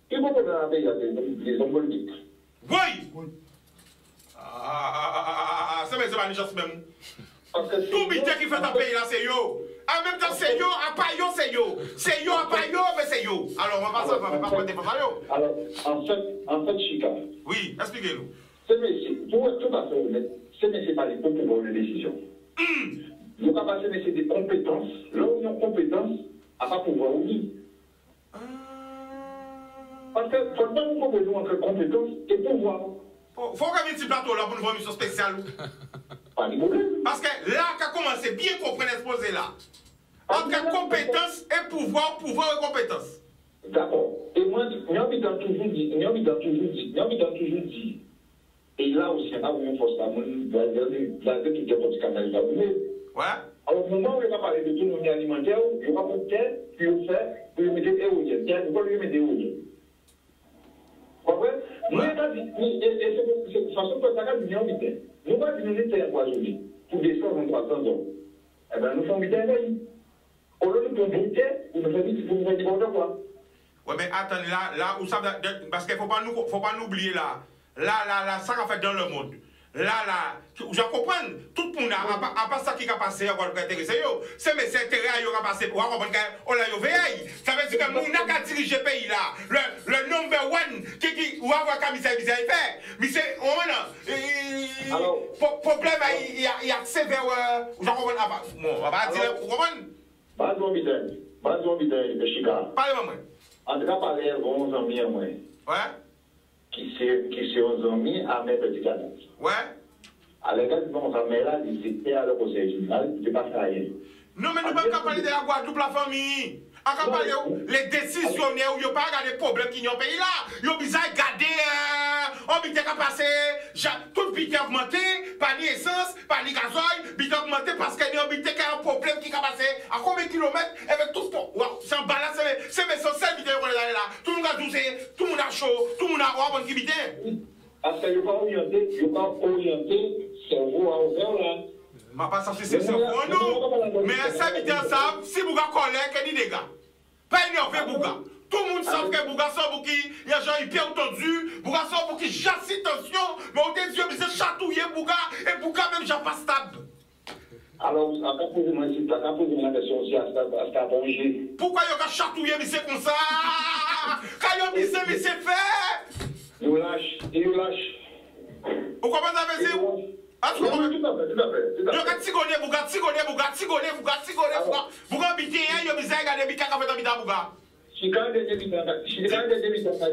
Qui est gros problème à pays là? Les hommes politiques. Oui! C'est pas une chance même. Tout bité qui fait dans le pays là, c'est yo. En même temps, c'est yo, à pas yo, c'est yo. C'est yo, à pas yo, mais c'est yo. Alors, on va pas ça, on va pas défendre yo. Alors, en fait, Chica. Oui, expliquez-nous. C'est monsieur, pour être tout à fait honnête, c'est monsieur pas les pour pouvoir de décision. Nous pas passer mais c'est des compétences. Là où il y a compétences, à pas pouvoir oui. Parce que faut pas nous comprendre entre compétences et pouvoir. Faut qu'on vienne sur plateau là pour nous voir une mission spéciale. Pas de problème. Parce que là, qu'a commencé bien comprendre l'exposé là. Entre compétence et pouvoir, pouvoir et compétence. D'accord. Et moi, nous avons toujours dit, et là aussi, on a une force là, on doit dire tout le monde canal là. Ouais. Alors, au moment où on va parler de autonomie alimentaire, je vais peut-être, puis on fait, puis on met des éoliennes. Tiens, pourquoi lui mettre des éoliennes? Vous comprenez? Nous, et c'est de façon que ça va venir en vitesse. Nous, pas dire nous étions empoisonnés pour descendre en 300 ans. Eh bien, nous faisons vitesse veille. Au lieu de nous vitesse, nous faisons vite pour nous faire n'importe quoi. Ouais, mais attendez, là, où ça, parce qu'il ne faut pas nous oublier là. Là, ça qu'a fait dans le monde. Là, je comprends, tout le monde, à part ça qui a passé, on va intéresser, c'est mes intérêts qui ont passé pour comprendre qu'on a veillé. Ça veut dire que nous n'avons qu'à diriger le pays là. Le number one qui va avoir qu'à misère fait. Mais c'est, problème, il y a sévère, je comprends, on va pas dire, vous comprenez? Pas de bidon, Chica. Parlez-moi. En tout cas, parlez à vos amis à moi. Ouais. Qui sont amis à mes petits canaux. Ouais. À l'égal, bon, ça met là, c'était à le conseil général, c'est pas ça. Non, mais nous ne pouvons pas parler de la Guadeloupe, la famille. On peut parler les décisionnaires où ils n'ont pas regardé les problèmes qui ont pays là. Ils ont besoin de regarder, on bité qui a passé, tout bité augmenté, pas d'essence, pas de gasoil, bité augmenté parce qu'il y a un bité qui a un problème qui a passé à combien de kilomètres avec tout ce wow, c'est en balance, c'est mes seuls bité qu'on est là. Tout le monde a doucé, tout le monde a chaud, tout le monde a bon qui bité. Parce qu'il n'y a pas orienté, cerveau à ouvert là. Ma pas ça c'est cerveau nous. Mais ça bité ensemble, si vous avez collé, qu'il y a des dégâts. Pas énervé Bouga. Tout le monde sait que Bouga sort pour qui il y a gens hyper tendu, Bouga sort pour qui jassit tension, mais au début il s'est chatouillé Bouga et Bouga même j'ai pas stable. Alors, à quoi poser-moi la question aussi à ce manger? Pourquoi il y a chatouillé mais c'est comme ça? Quand il y a mais c'est fait. Il lâche. Vous comprenez ça veut dire? Tout à fait. Il y a tigolé Bouga. Bouga bité, il y a besoin de regarder bité qui a fait dans Bouga. Si quand des débitants,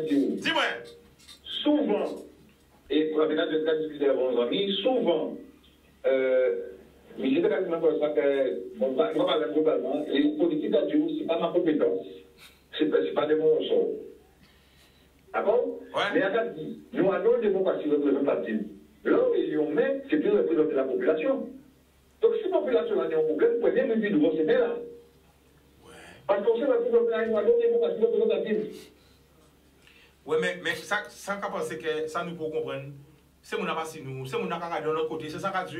dis-moi. Souvent, et pour la discuter avec vos amis, souvent, mais j'ai quasiment pour ça que, bon, moi, globalement, les politiques d'adieu, ce n'est pas ma compétence, ce n'est pas de mon ressort. D'accord? Mais à dit, nous avons une démocratie représentative. Là où ils ont mis, c'est plus représenter la population. Donc, si la population a un problème, vous pouvez même dire de vos là. Parce qu'on sait que la population a une démocratie représentative. Oui, mais ça qu'a pensé que ça nous peut comprendre. C'est mon avis, nous, c'est mon avis de l'autre côté, c'est ça qu'a dit.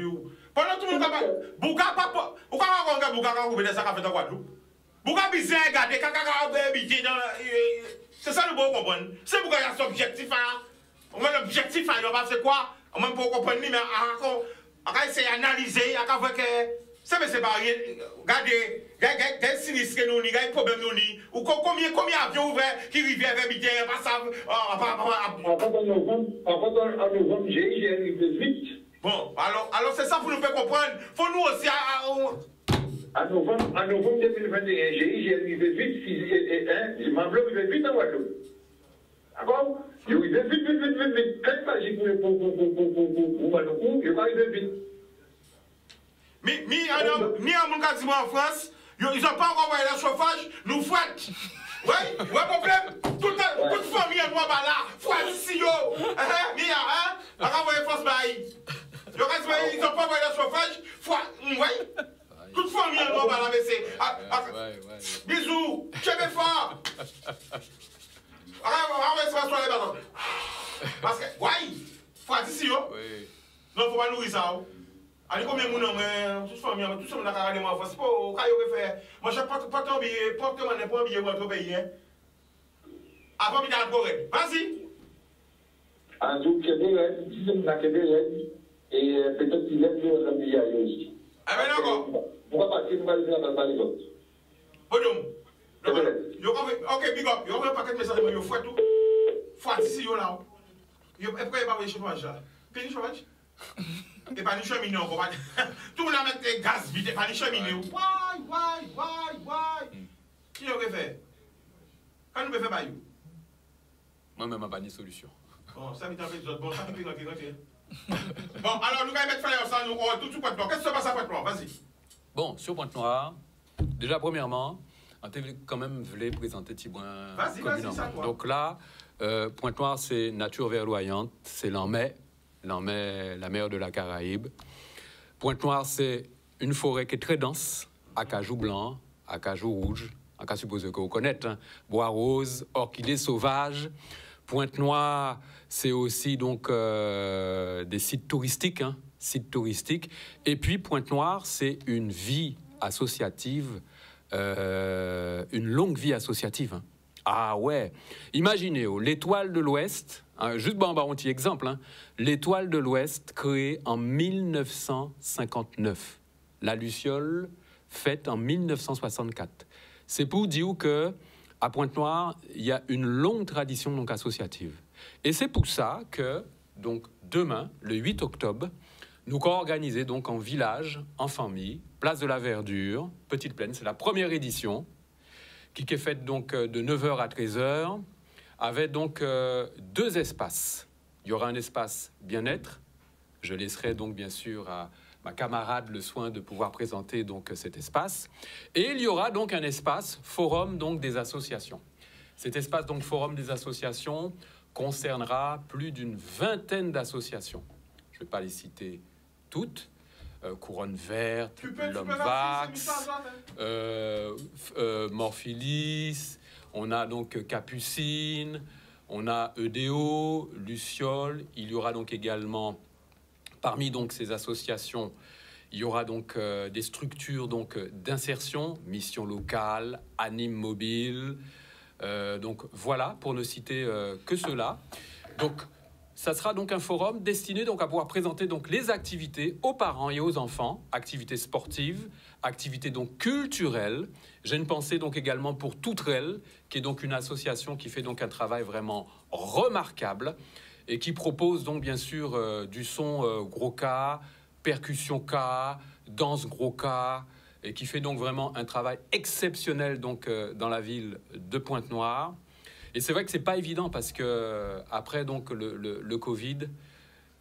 Pendant tout le monde, Bouga, papa, ou quand on regarde Bouga, on regarde ça qu'a fait dans Guadeloupe. Bouga, bizarre, regardez, quand on habité dans. C'est ça nous peut comprendre. C'est Bouga, il y a son objectif. On a l'objectif, on va faire quoi? On va pas comprendre, mais on va essayer d'analyser, on va voir que Ça, mais c'est pas rien. Regardez, des sinistres nous, des problèmes nous, ou combien d'avions ouverts qui rivièrent vers midi, pas ça. En novembre, j'ai arrivé vite. Bon, alors c'est ça pour nous faire comprendre. Faut nous aussi. En novembre 2021, j'ai arrivé vite. Ma bloc arrivé vite en Guadeloupe. D'accord? Je suis arrivé vite. Quand il s'agit pour Guadeloupe, je suis arrivé vite. Mi en mon quasiment en France, ils n'ont pas encore envoyé le chauffage, nous fouette. Ouais, problème. Toute famille en moi là, fouette ici yo. On a envoyé France bail. Ils n'ont pas envoyé le chauffage, fouette. Ouais. Toute famille en moi là, mais c'est. Bisous, chef fort. Parce que, ouais, fouette ici yo. Non, faut pas nourrir ça. Allez, combien de monde, toute famille, tout ça, on a regardé moi en France. Pour qu'on faire. Moi, je porte un billet, porte-moi un billet pour notre pays. Avant, il y a un problème. Vas-y. En tout cas, si c'est un Québec, et peut-être qu'il aime le billet aussi. Ah, ben d'accord. Pourquoi pas qu'il va le faire dans les autres? Ok, big up. Il y a un paquet de messages, il faut tout. Faut ici, là. Et pourquoi il n'y a pas de chômage là? Pays de chômage? Et pas de cheminée encore. Tout le monde a mis des gaz vite, et pas de cheminée. Why? Qui aurait fait? Quand nous pouvons faire par vous? Moi-même, je n'ai pas de solution. Bon, ça m'est un peu d'autres. Bon, ça m'est un peu Bon, alors nous allons mettre flyer ça, nous, tout de Pointe-Noire. Qu'est-ce qui se passe à Pointe-Noire? Vas-y. Bon, sur Pointe-Noire, déjà, premièrement, on quand même voulu présenter Tibouin. Vas-y, ça toi. Donc là, Pointe-Noire, c'est nature verdoyante, c'est l'Anmet, la mer de la Caraïbe. Pointe-Noire, c'est une forêt qui est très dense, acajou blanc, acajou rouge, on peut supposer que vous connaissez, hein, bois rose, orchidées sauvages. Pointe-Noire, c'est aussi donc des sites touristiques, Et puis Pointe-Noire, c'est une vie associative, une longue vie associative. Hein. Ah ouais, imaginez, l'Étoile de l'Ouest, hein, juste bon, un petit exemple, hein, l'Étoile de l'Ouest créée en 1959, la Luciole faite en 1964. C'est pour dire que à Pointe-Noire, il y a une longue tradition donc associative. Et c'est pour ça que donc demain, le 8 octobre, nous allons organiser donc en village, en famille, place de la Verdure, Petite Plaine, c'est la première édition, qui est faite donc de 9h à 13h, avec donc 2 espaces. Il y aura un espace bien-être. Je laisserai donc bien sûr à ma camarade le soin de pouvoir présenter donc cet espace. Et il y aura donc un espace forum donc des associations. Cet espace donc forum des associations concernera plus d'une vingtaine d'associations. Je ne vais pas les citer toutes. Couronne Verte, L'Homme Vax, Morphilis, on a donc Capucine, on a EDO, Luciole. Il y aura donc également, parmi donc ces associations, il y aura donc des structures donc d'insertion, mission locale, anime mobile. Donc voilà, pour ne citer que cela. Donc ça sera donc un forum destiné donc à pouvoir présenter donc les activités aux parents et aux enfants, activités sportives, activités donc culturelles. J'ai une pensée donc également pour Toutrelle, qui est donc une association qui fait donc un travail vraiment remarquable et qui propose donc bien sûr du son gros K, percussion K, danse gros K, et qui fait donc vraiment un travail exceptionnel donc dans la ville de Pointe-Noire. Et c'est vrai que c'est pas évident parce que après donc le Covid,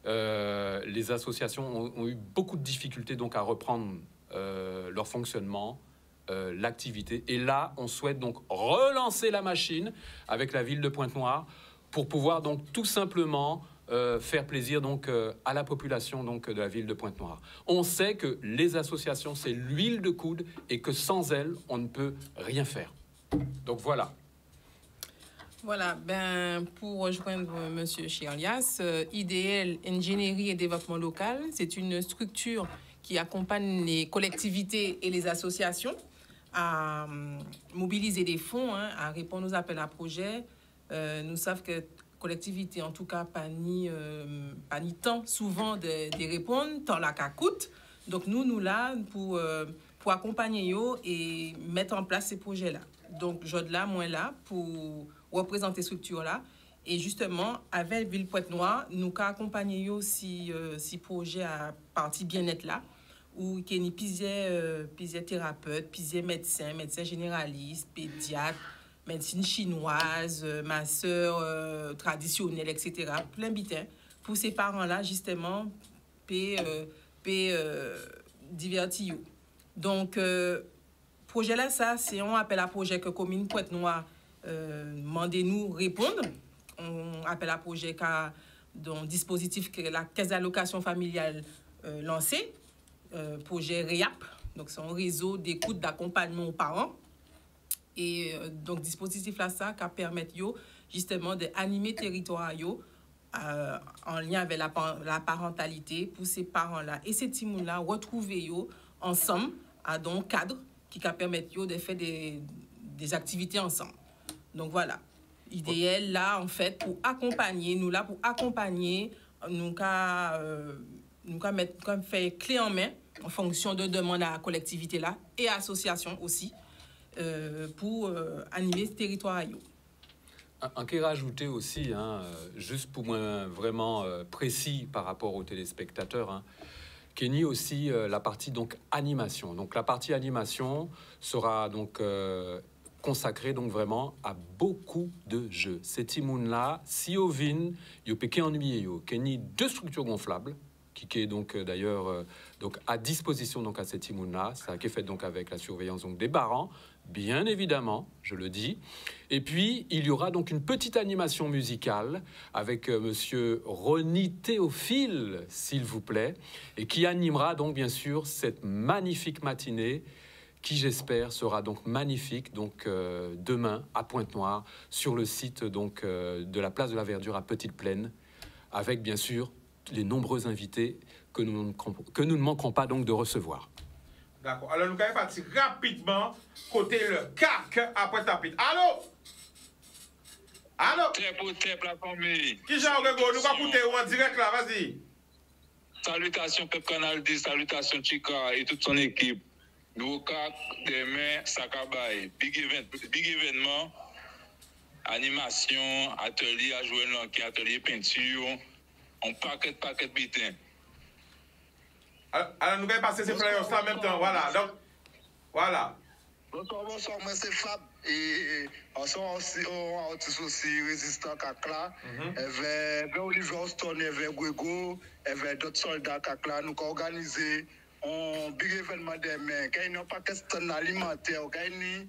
les associations ont eu beaucoup de difficultés donc à reprendre leur fonctionnement, l'activité. Et là, on souhaite donc relancer la machine avec la ville de Pointe-Noire pour pouvoir donc tout simplement faire plaisir donc à la population donc de la ville de Pointe-Noire. On sait que les associations c'est l'huile de coude et que sans elles on ne peut rien faire. Donc voilà. Voilà, ben, pour rejoindre M. Chirlias, IDL, Ingénierie et Développement Local, c'est une structure qui accompagne les collectivités et les associations à mobiliser des fonds, hein, à répondre aux appels à projets. Nous savons que collectivité, en tout cas, pas ni tant souvent de répondre, tant la qu'à coûte. Donc nous là pour accompagner yo et mettre en place ces projets-là. Donc je là, moi là, pour représenter structure là. Et justement, avec Ville Pointe-Noire, nous accompagnons yo si projet à partie bien-être là, où il y a plusieurs thérapeutes, plusieurs médecins généralistes, pédiatres, médecine chinoise, masseur traditionnelle, etc. Plein bitin pour ces parents-là, justement, divertir. Donc, projet là, ça, c'est on appelle à projet que commune Pointe-Noire demandez-nous répondre. On appelle à projet car dans dispositif que la caisse d'allocation familiale lancé, projet REAP, donc c'est un réseau d'écoute d'accompagnement aux parents. Et donc dispositif là ça qui permet justement d'animer territoire en lien avec la parentalité pour ces parents là et ces petits là retrouver ensemble à un cadre qui permet de faire des activités ensemble. Donc voilà, idéal là en fait pour accompagner nous mettre comme fait clé en main en fonction de demandes à la collectivité là et association aussi pour animer ce territoire. Un qui est rajouté aussi, juste pour moi vraiment précis par rapport aux téléspectateurs, qu'il y a aussi la partie donc animation. Donc la partie animation sera donc consacrée donc vraiment à beaucoup de jeux. Ces timounes là, si au vin, yo péké ennuyé yo, qu'il y a 2 structures gonflables qui est donc d'ailleurs donc à disposition donc à ces timounes là, ça qui est fait donc avec la surveillance donc des parents. Bien évidemment, je le dis. Et puis, il y aura donc une petite animation musicale avec monsieur Ronny Théophile, s'il vous plaît, et qui animera donc bien sûr cette magnifique matinée qui, j'espère, sera donc magnifique donc demain à Pointe-Noire sur le site donc de la place de la Verdure à Petite Plaine, avec bien sûr les nombreux invités que nous ne manquerons pas donc de recevoir. D'accord. Alors, nous allons partir rapidement côté le CAC après tapis. Allô? Allô? Tep, la famille. Qui j'en Grégo? Nous allons écouter en direct là, vas-y. Salutations Pep Canal 10, salutations Chika et toute son équipe. Nous au CAC, demain, Sakabay. Big événement, animation, atelier à jouer l'enquête, atelier peinture, on paquet bitin. Alors, nous allons passer ces flyers en même temps. Voilà. Donc, voilà. Bonsoir, moi c'est Fab. Et on artiste aussi résistant Kakla. Avec Oliver Austin, avec Gwego, avec d'autres soldats Kakla. Nous avons organisé un big événement demain. Quand il n'y a pas de stand alimentaire, quand il y a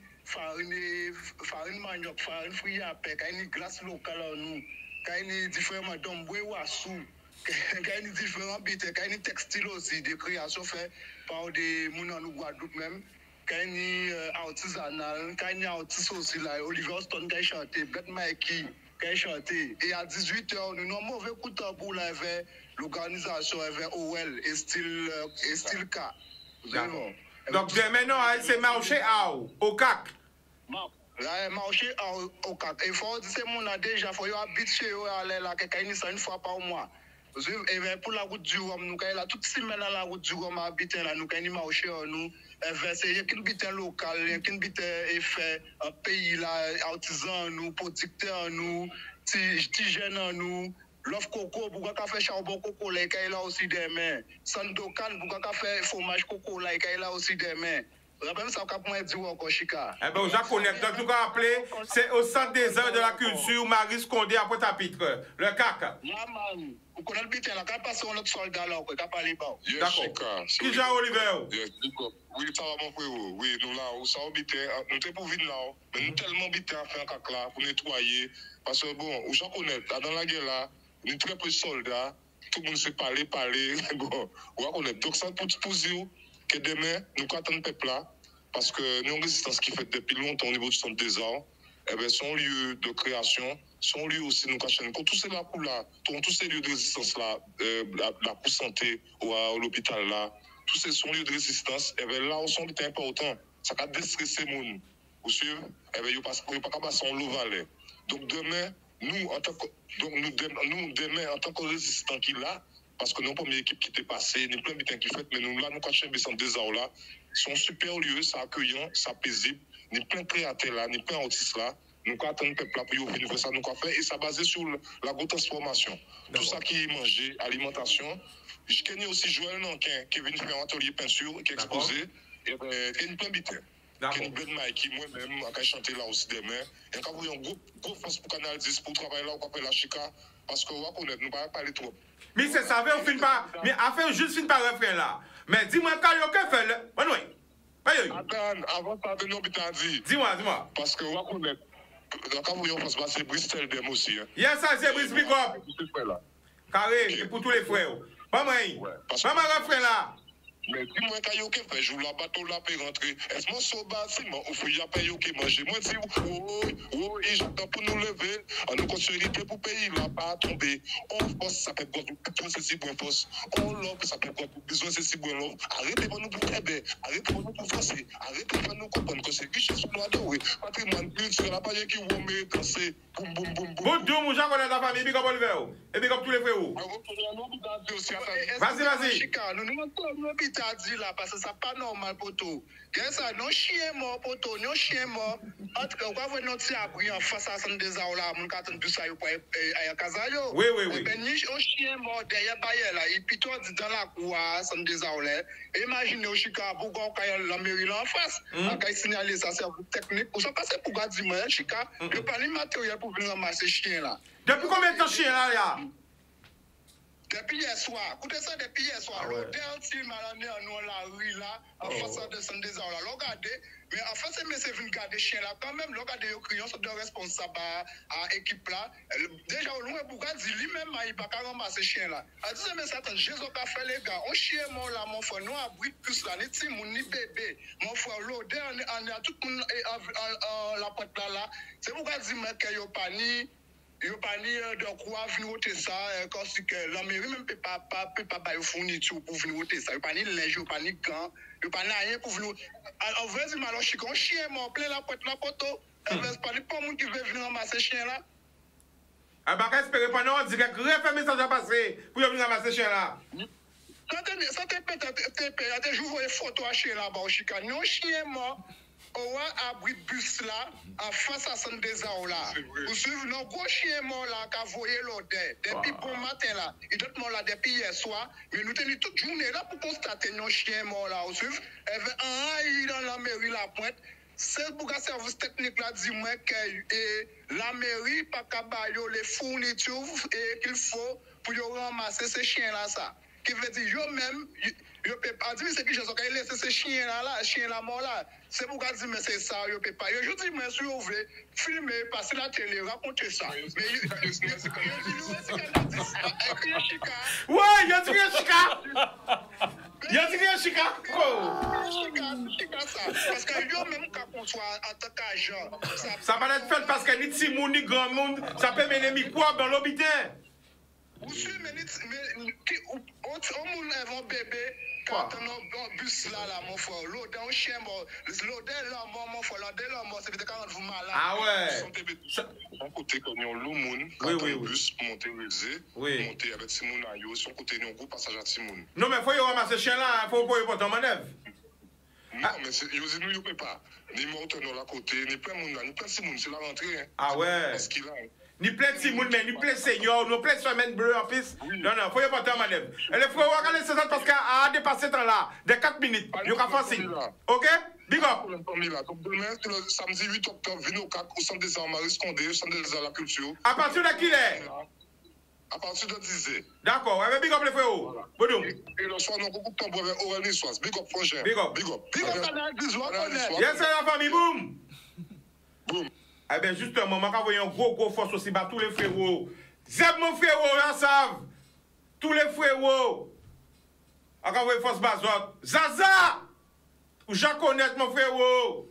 farine manioc, farine fruits à pain, quand il y a glace locale en nous, quand il y a différents domboué ou assou. Quand il y a différents bits, quand il y a textiles aussi, des créations faites par des gens en Guadeloupe même. Quand il y a artisanal, quand il y a artistes aussi là, Oliver Stone qui a chanté, Beth Mikey qui a chanté. Et à 18h, nous avons un mauvais coup de tambour là avec l'organisation, avec OL et style K. Donc maintenant, c'est marché au CAC. Marché au CAC. Il faut dire que c'est mon déjà, il faut habiter chez eux, aller là, une fois par mois. Et pour la route du Rhum, nous avons toute semaine à la route du Rhum à habiter là, nous avons marché nous. C'est un habitant local, un habitant effet, un pays là, artisan nous, producteur nous, petits jeunes nous. L'offre coco, pourquoi qu'a fait charbon coco là, il y a aussi des mains. Sandokan, pourquoi qu'a fait fromage coco là, il y a aussi des mains. Même ça, on va dire encore Chica. Eh bien, je connais. Donc, nous avons appelé, c'est au Centre des Arts de la Culture, Marie Condé à Pointe-à-Pitre, le CAC. Vous connaissez le bitin là, quand passe notre soldat là, on peut parler pas. D'accord. Qui Jean-Oliver? Oui, ça va mon frère. Oui, nous là, où ça au bitin, nous sommes pour venir là, mais nous tellement bitin à faire un CAC là, pour nettoyer. Parce que bon, où je connais, dans la guerre là, nous très peu de soldats, tout le monde se parler. Bon, on connaît. Donc, ça pour dire que demain, nous attendons le peuple là, parce que nous avons une résistance qui fait depuis longtemps au niveau du centre des arts. Eh bien, son lieu de création, son lieu aussi, nous cachons. Quand tous ces là, tous ces lieux de résistance là, la pour santé ou à l'hôpital là, tous ces sont lieux de résistance, eh bien, là, on sont important. Ça va déstresser les gens. Vous suivez? Eh bien, il n'y a pas qu'à passer en l'ovalet. Donc, demain, nous, en tant que résistants qui là, parce que nous, première équipe qui était passée, nous plein de qui fait, mais nous, là, nous, quand chambre centre des arts là, sont super lieux, ça accueillant, ça paisible, nous plein de créateurs là, nous plein d'artistes là, nous attendons le peuple là pour venir ça, nous faire, et ça basé sur la grosse transformation. Tout ça qui est mangé, alimentation. Je connais aussi Joël Nankin qui est venu faire un atelier peinture, qui est exposé, et qui est une plein de qui est une belle qui moi-même, qui chanté là aussi demain. Et quand vous avez un gros force pour Canal 10 pour travailler là, on appelle la Chica, parce qu'on va connaître, nous ne pouvons pas parler trop. Mais c'est ça, on finit pas. Mais affaire juste finit par refrain là. Mais dis-moi, Karaoke fait là. Attends, avant ça, nous avons dit. Dis-moi. Parce que on va connaître. Quand vous avez un c'est Bristol dem aussi. Yes, ça, c'est Brice Big Up. Carré, c'est pour tous les frères. Maman, refrain là. Mais dis-moi, quand yo fait jour la bateau là peut rentrer. Est-ce que mon bâtiment ou fouille à payer qui manger? Moi dis oh, et j'attends pour nous lever. On nous construit pour pays là pas tomber. On force ça fait quoi tout ceci pour force. On love ça fait quoi pour besoin ceci pour love. Arrêtez pour nous pour aider. Arrêtez pour nous pour forcer. Arrêtez pour nous comprendre que c'est richesse pour nous adorer. Patrimoine culturel la pas qui vous met danser. Boum boum boum boum. Bon Dieu, mon Jean connaît ta famille, big up Oliver. Et big up tous les frères. Vas-y. Nous t'as dit là, parce que ça pas normal pour tout. Ça, non chien mort pour tout, non chien mort. En tout cas, on va voir notre abri en face à son des là, mon carton plus ça, à Kazayo. Oui. Ben, ni un chien mort derrière Bayer là, et puis toi, dans la cour, son des là. Imaginez au Chicago, quand la mairie là en face, quand il signale ça, c'est technique. Ou ça passe pour garder moi, Chicago, il n'y a pas de matériel pour venir ramasser chien là. Depuis combien de temps chien là? Depuis hier soir, écoutez ça depuis hier soir, l'hôtel s'il m'a amené à la rue là, en face de son désordre là, regardez, mais en face mais c'est venu garder chien là, quand même, regardez les clients sont de responsables à l'équipe là, déjà au loin pour garder lui-même, il va pas ramasser chien là. A dit mais ça attend, Jésus a fait les gars, on chien mon là, mon frère, nous abri plus là, ni timon ni bébé, mon frère, l'odeur, on a tout le monde la porte là, c'est pour garder mais qu'il y a pas ni il n'y a pas ni de quoi venir voter ça, quand c'est que la mairie même peut pas bailler fourniture pour venir voter ça. Il n'y a pas ni linge, il n'y a pas ni gants, il n'y a pas rien pour venir. En vrai, c'est mal, je suis un chien mort, plein la porte, la poteau. Il n'y a pas de monde qui veut venir ramasser chien là. Ah, bah, espérez pas, non, on dit que refait message à passer pour venir ramasser chien là. Ça te peut-être, je vois une photo à chien là-bas au Chicago. Non, chien mort. On a abri bus là, en face à son désordre là. Vous suivez, nos gros chiens morts là, qui a voyé l'odeur. Depuis bon matin là, et d'autres morts là, depuis hier soir. Mais nous tenons toute journée là pour constater nos chiens morts là. Vous suivez, il y avait un dans la mairie La Pointe. C'est pour que le service technique là dit moi que la mairie pas capable les fournitures qu'il faut pour ramasser ces chiens là ça. Qui veut dire yo même yo peut pas dire c'est que je sais laisser ces chiens là chien là mort là. C'est pour dire mais c'est ça yo peut pas. Je dis mais si vous voulez filmer passer la télé raconter ça. Mais ouais, il y a du Chica. Parce que yo même quand on soit en tant qu'agent ça va être fait parce que ni petit monde ni grand monde ça peut mener microbe dans l'hôpital. Aussi, mais on m'a un bébé quand on a un bus là, mon frère. L'odeur, un chien mort. L'odeur là, mon frère, l'odeur là, c'est peut-être quand vous malade. Ah ouais. Son côté, quand on a l'homme, quand on a un bus, monter monter avec Simon Ayo, son côté, il y a un gros passage à Simon. Non, mais il faut ramasser ce chien là, il faut pas y porter en manœuvre. Non, mais nous, il ne peut pas. Ni monter dans la côté, ni plein de monde, ni plein de Simon, c'est la rentrée. Ah ouais. Parce qu'il a. Ni plein de Simon, mais ni plein de seniors, ni plein de semaines bleues en plus. Non, il faut y porter en manœuvre. Et les frères, regardez c'est ça parce qu'à dépasser ce temps là, de 4 minutes, il y a facile. Ok? Big up. Donc demain, le samedi 8 octobre, venez au 4 au centre des arts Marie Scondé, au centre des arts de la culture. À partir de qui est? À partir de 10h. D'accord, big up les frères. Bon et le soir, nous avons beaucoup de temps pour Aurel Nissoise. Big up, frangin. Big up. Big up. Big up, yes, c'est la famille, boum. Boum. Eh bien, justement, je vais envoyer un gros force aussi par tous les frérots. Zeb, mon frérot, là, savent. Tous les frérots. Je vais envoyer force Bazot. Zaza! Ou Jacques Honnête, mon frérot.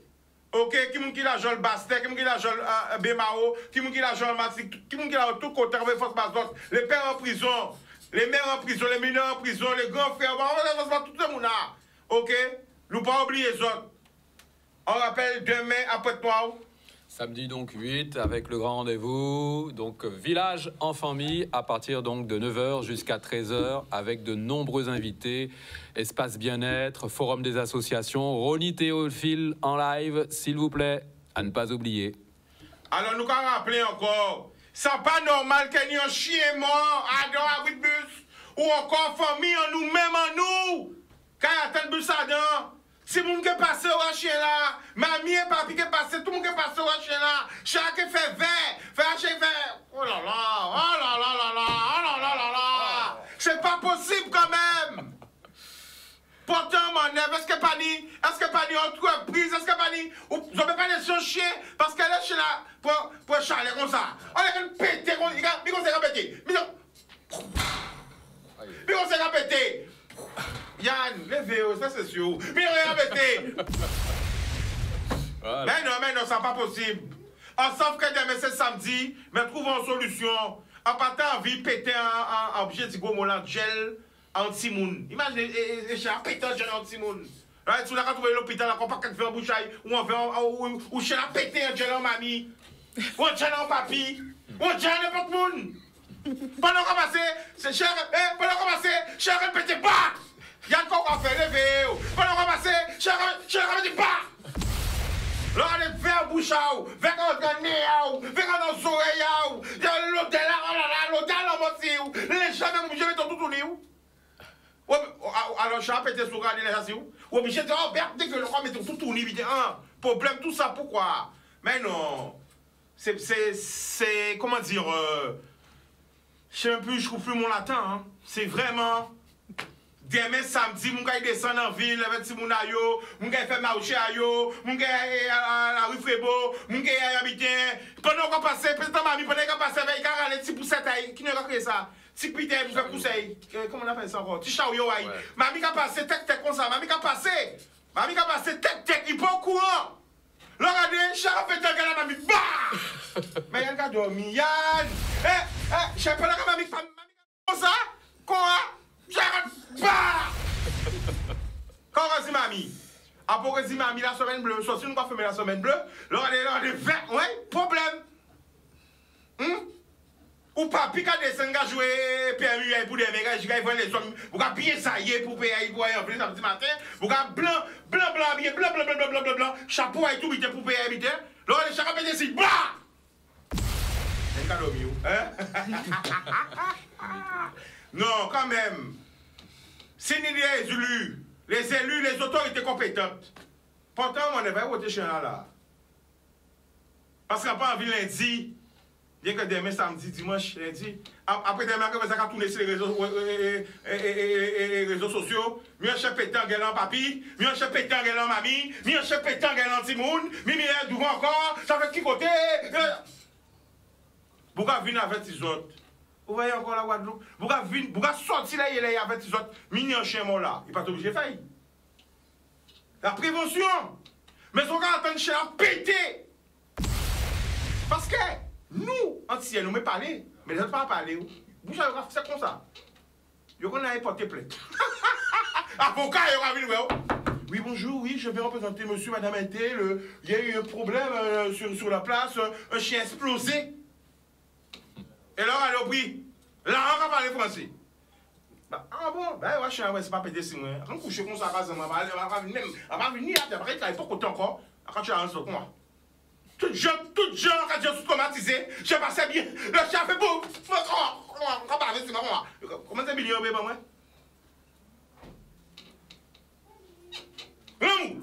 Ok, qui m'a qui la jol Bastet, qui m'a qui la jol Bémao, qui m'a qui la jol Matic, qui m'a qui la tout côté, envoyer force Bazot. Les pères en prison, les mères en prison, les mineurs en prison, les grands frères. On va envoyer force Bazot, tout le monde là. Ok? Nous pas oublier les autres. On rappelle demain après toi. Samedi donc 8 avec le grand rendez-vous. Donc village en famille à partir donc de 9h jusqu'à 13h avec de nombreux invités. Espace bien-être, forum des associations. Ronnie Théophile en live, s'il vous plaît, à ne pas oublier. Alors nous allons rappeler encore, c'est pas normal qu'il y ait un chien mort à bus ou encore famille en nous-mêmes en nous. Quand il y a un bus à dedans. Si vous avez passé au chien là, mamie et papi qui passé, tout le monde qui passé au chien là, chacun fait vert, fait vert. Oh là là, oh là là là là, oh là là là là. C'est pas possible quand même. Pourtant, mon neveu, est-ce que pas ni entreprise, est-ce que pas ni, vous avez pas laissé son chien parce qu'elle est chez là pour charler comme ça. On est pété, mais on s'est répété. Mais on s'est répété. Yann, levez-vous, ça c'est sûr. Mais répétez. Voilà. Mais non, ça n'est pas possible. Sauf que demain c'est samedi, mais trouvons une solution. En partant en vie, péter un objet de gros molant gel anti-moon. Imaginez, j'ai un pété un gel anti-moon. Là, tu l'as trouvé l'hôpital, on ne peut pas faire un bouchaille, ou j'ai un pété un gel en mamie, ou un gel en papi, ou un gel n'importe monde. Pendant qu'on passe, c'est cher, pendant qu'on passe, cher, répétez pas! Il y a encore à faire lever. Pendant qu'on passe, cher, répétez pas! Là, on est vers bouchard, vers un nez, vers un oreille, l'hôtel là, l'hôtel là, aussi, les gens même obligés de tout tourner. Alors, je vais péter sur la négation. Obligé de dire, oh, dès que le roi met tout tourner, vite, problème, tout ça, pourquoi? Mais non, c'est, comment dire, je sais même plus, je trouve plus mon latin, hein. C'est vraiment, demain samedi, mon gars descend en ville avec si mon ayo, mon gars fait marché ayo, mon gars à la rue Frébo, mon gars habité. Pendant qu'on passe, peut-être mamie, pendant qu'on passe avec un petit poussette, qui n'a pas créé ça? Petit pité, vous faites pousser, comment on appelle ça encore? Petit chaouyo aïe. Mamie qui a passé, tec comme ça, mamie qui a passé, tec, il peut au courant. Là, regardez, Charles fait un gars la mamie, bah! Mais Yann a dormi, Yann! Je sais pas là que mamie comme ça? Quoi? Charles, bah! Quand on dit mamie, après on dit mamie la semaine bleue, soit si nous pas fermer la semaine bleue, là, regardez, ouais, problème. Ou papi qui a descendu à jouer PMU pour des mégas, il va les sommes, vous avez bien ça y est pour payer, vous voyez en plus samedi matin, vous avez blanc, chapeau et tout, pour payer habiter. Là, les chapeaux pétés ici, bah! C'est un cadeau mieux, hein? Non, quand même. Si nous les élus, les autorités compétentes, pourtant, on ne va pas voter chez là. Parce qu'on n'a pas envie lundi. Bien que demain, samedi, dimanche, lundi, après demain, quand ça va tourner sur les réseaux sociaux, mieux chef pétant gueulant papi, mieux chef pétant gueulant mamie, mieux chef pétant gueulant timoun, mimi devant encore, ça fait qui côté? Vous avez venir avec les autres. Vous voyez encore la Guadeloupe? Vous avez sorti là, il est avec les autres, mini en chien là, il n'est pas obligé de faire. La prévention. Mais on va attendre chez la péter. Parce que nous, anciens, nous me parler, mais les autres pas parler. Vous savez, c'est comme ça. Vous avez porté plainte. Avocat, il va venir. Oui, bonjour, oui, je vais représenter monsieur, madame Intel. Il y a eu un problème sur la place, un chien explosé. Et là, on a pris. Là, on va parler français. Bah, ah bon, ben ouais, c'est pas pété si moi. On couche comme ça, on va venir, après, il n'y a pas autant encore. Quand tu as un saut, moi. Tout gens, quand je suis traumatisé, je passais bien. Le chien fait beau. On va avec moi. Comment c'est million, bébé, moi? L'amour.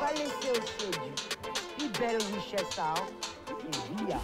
Pas laisser au sédu. Plus belle richesse, ça. Et via.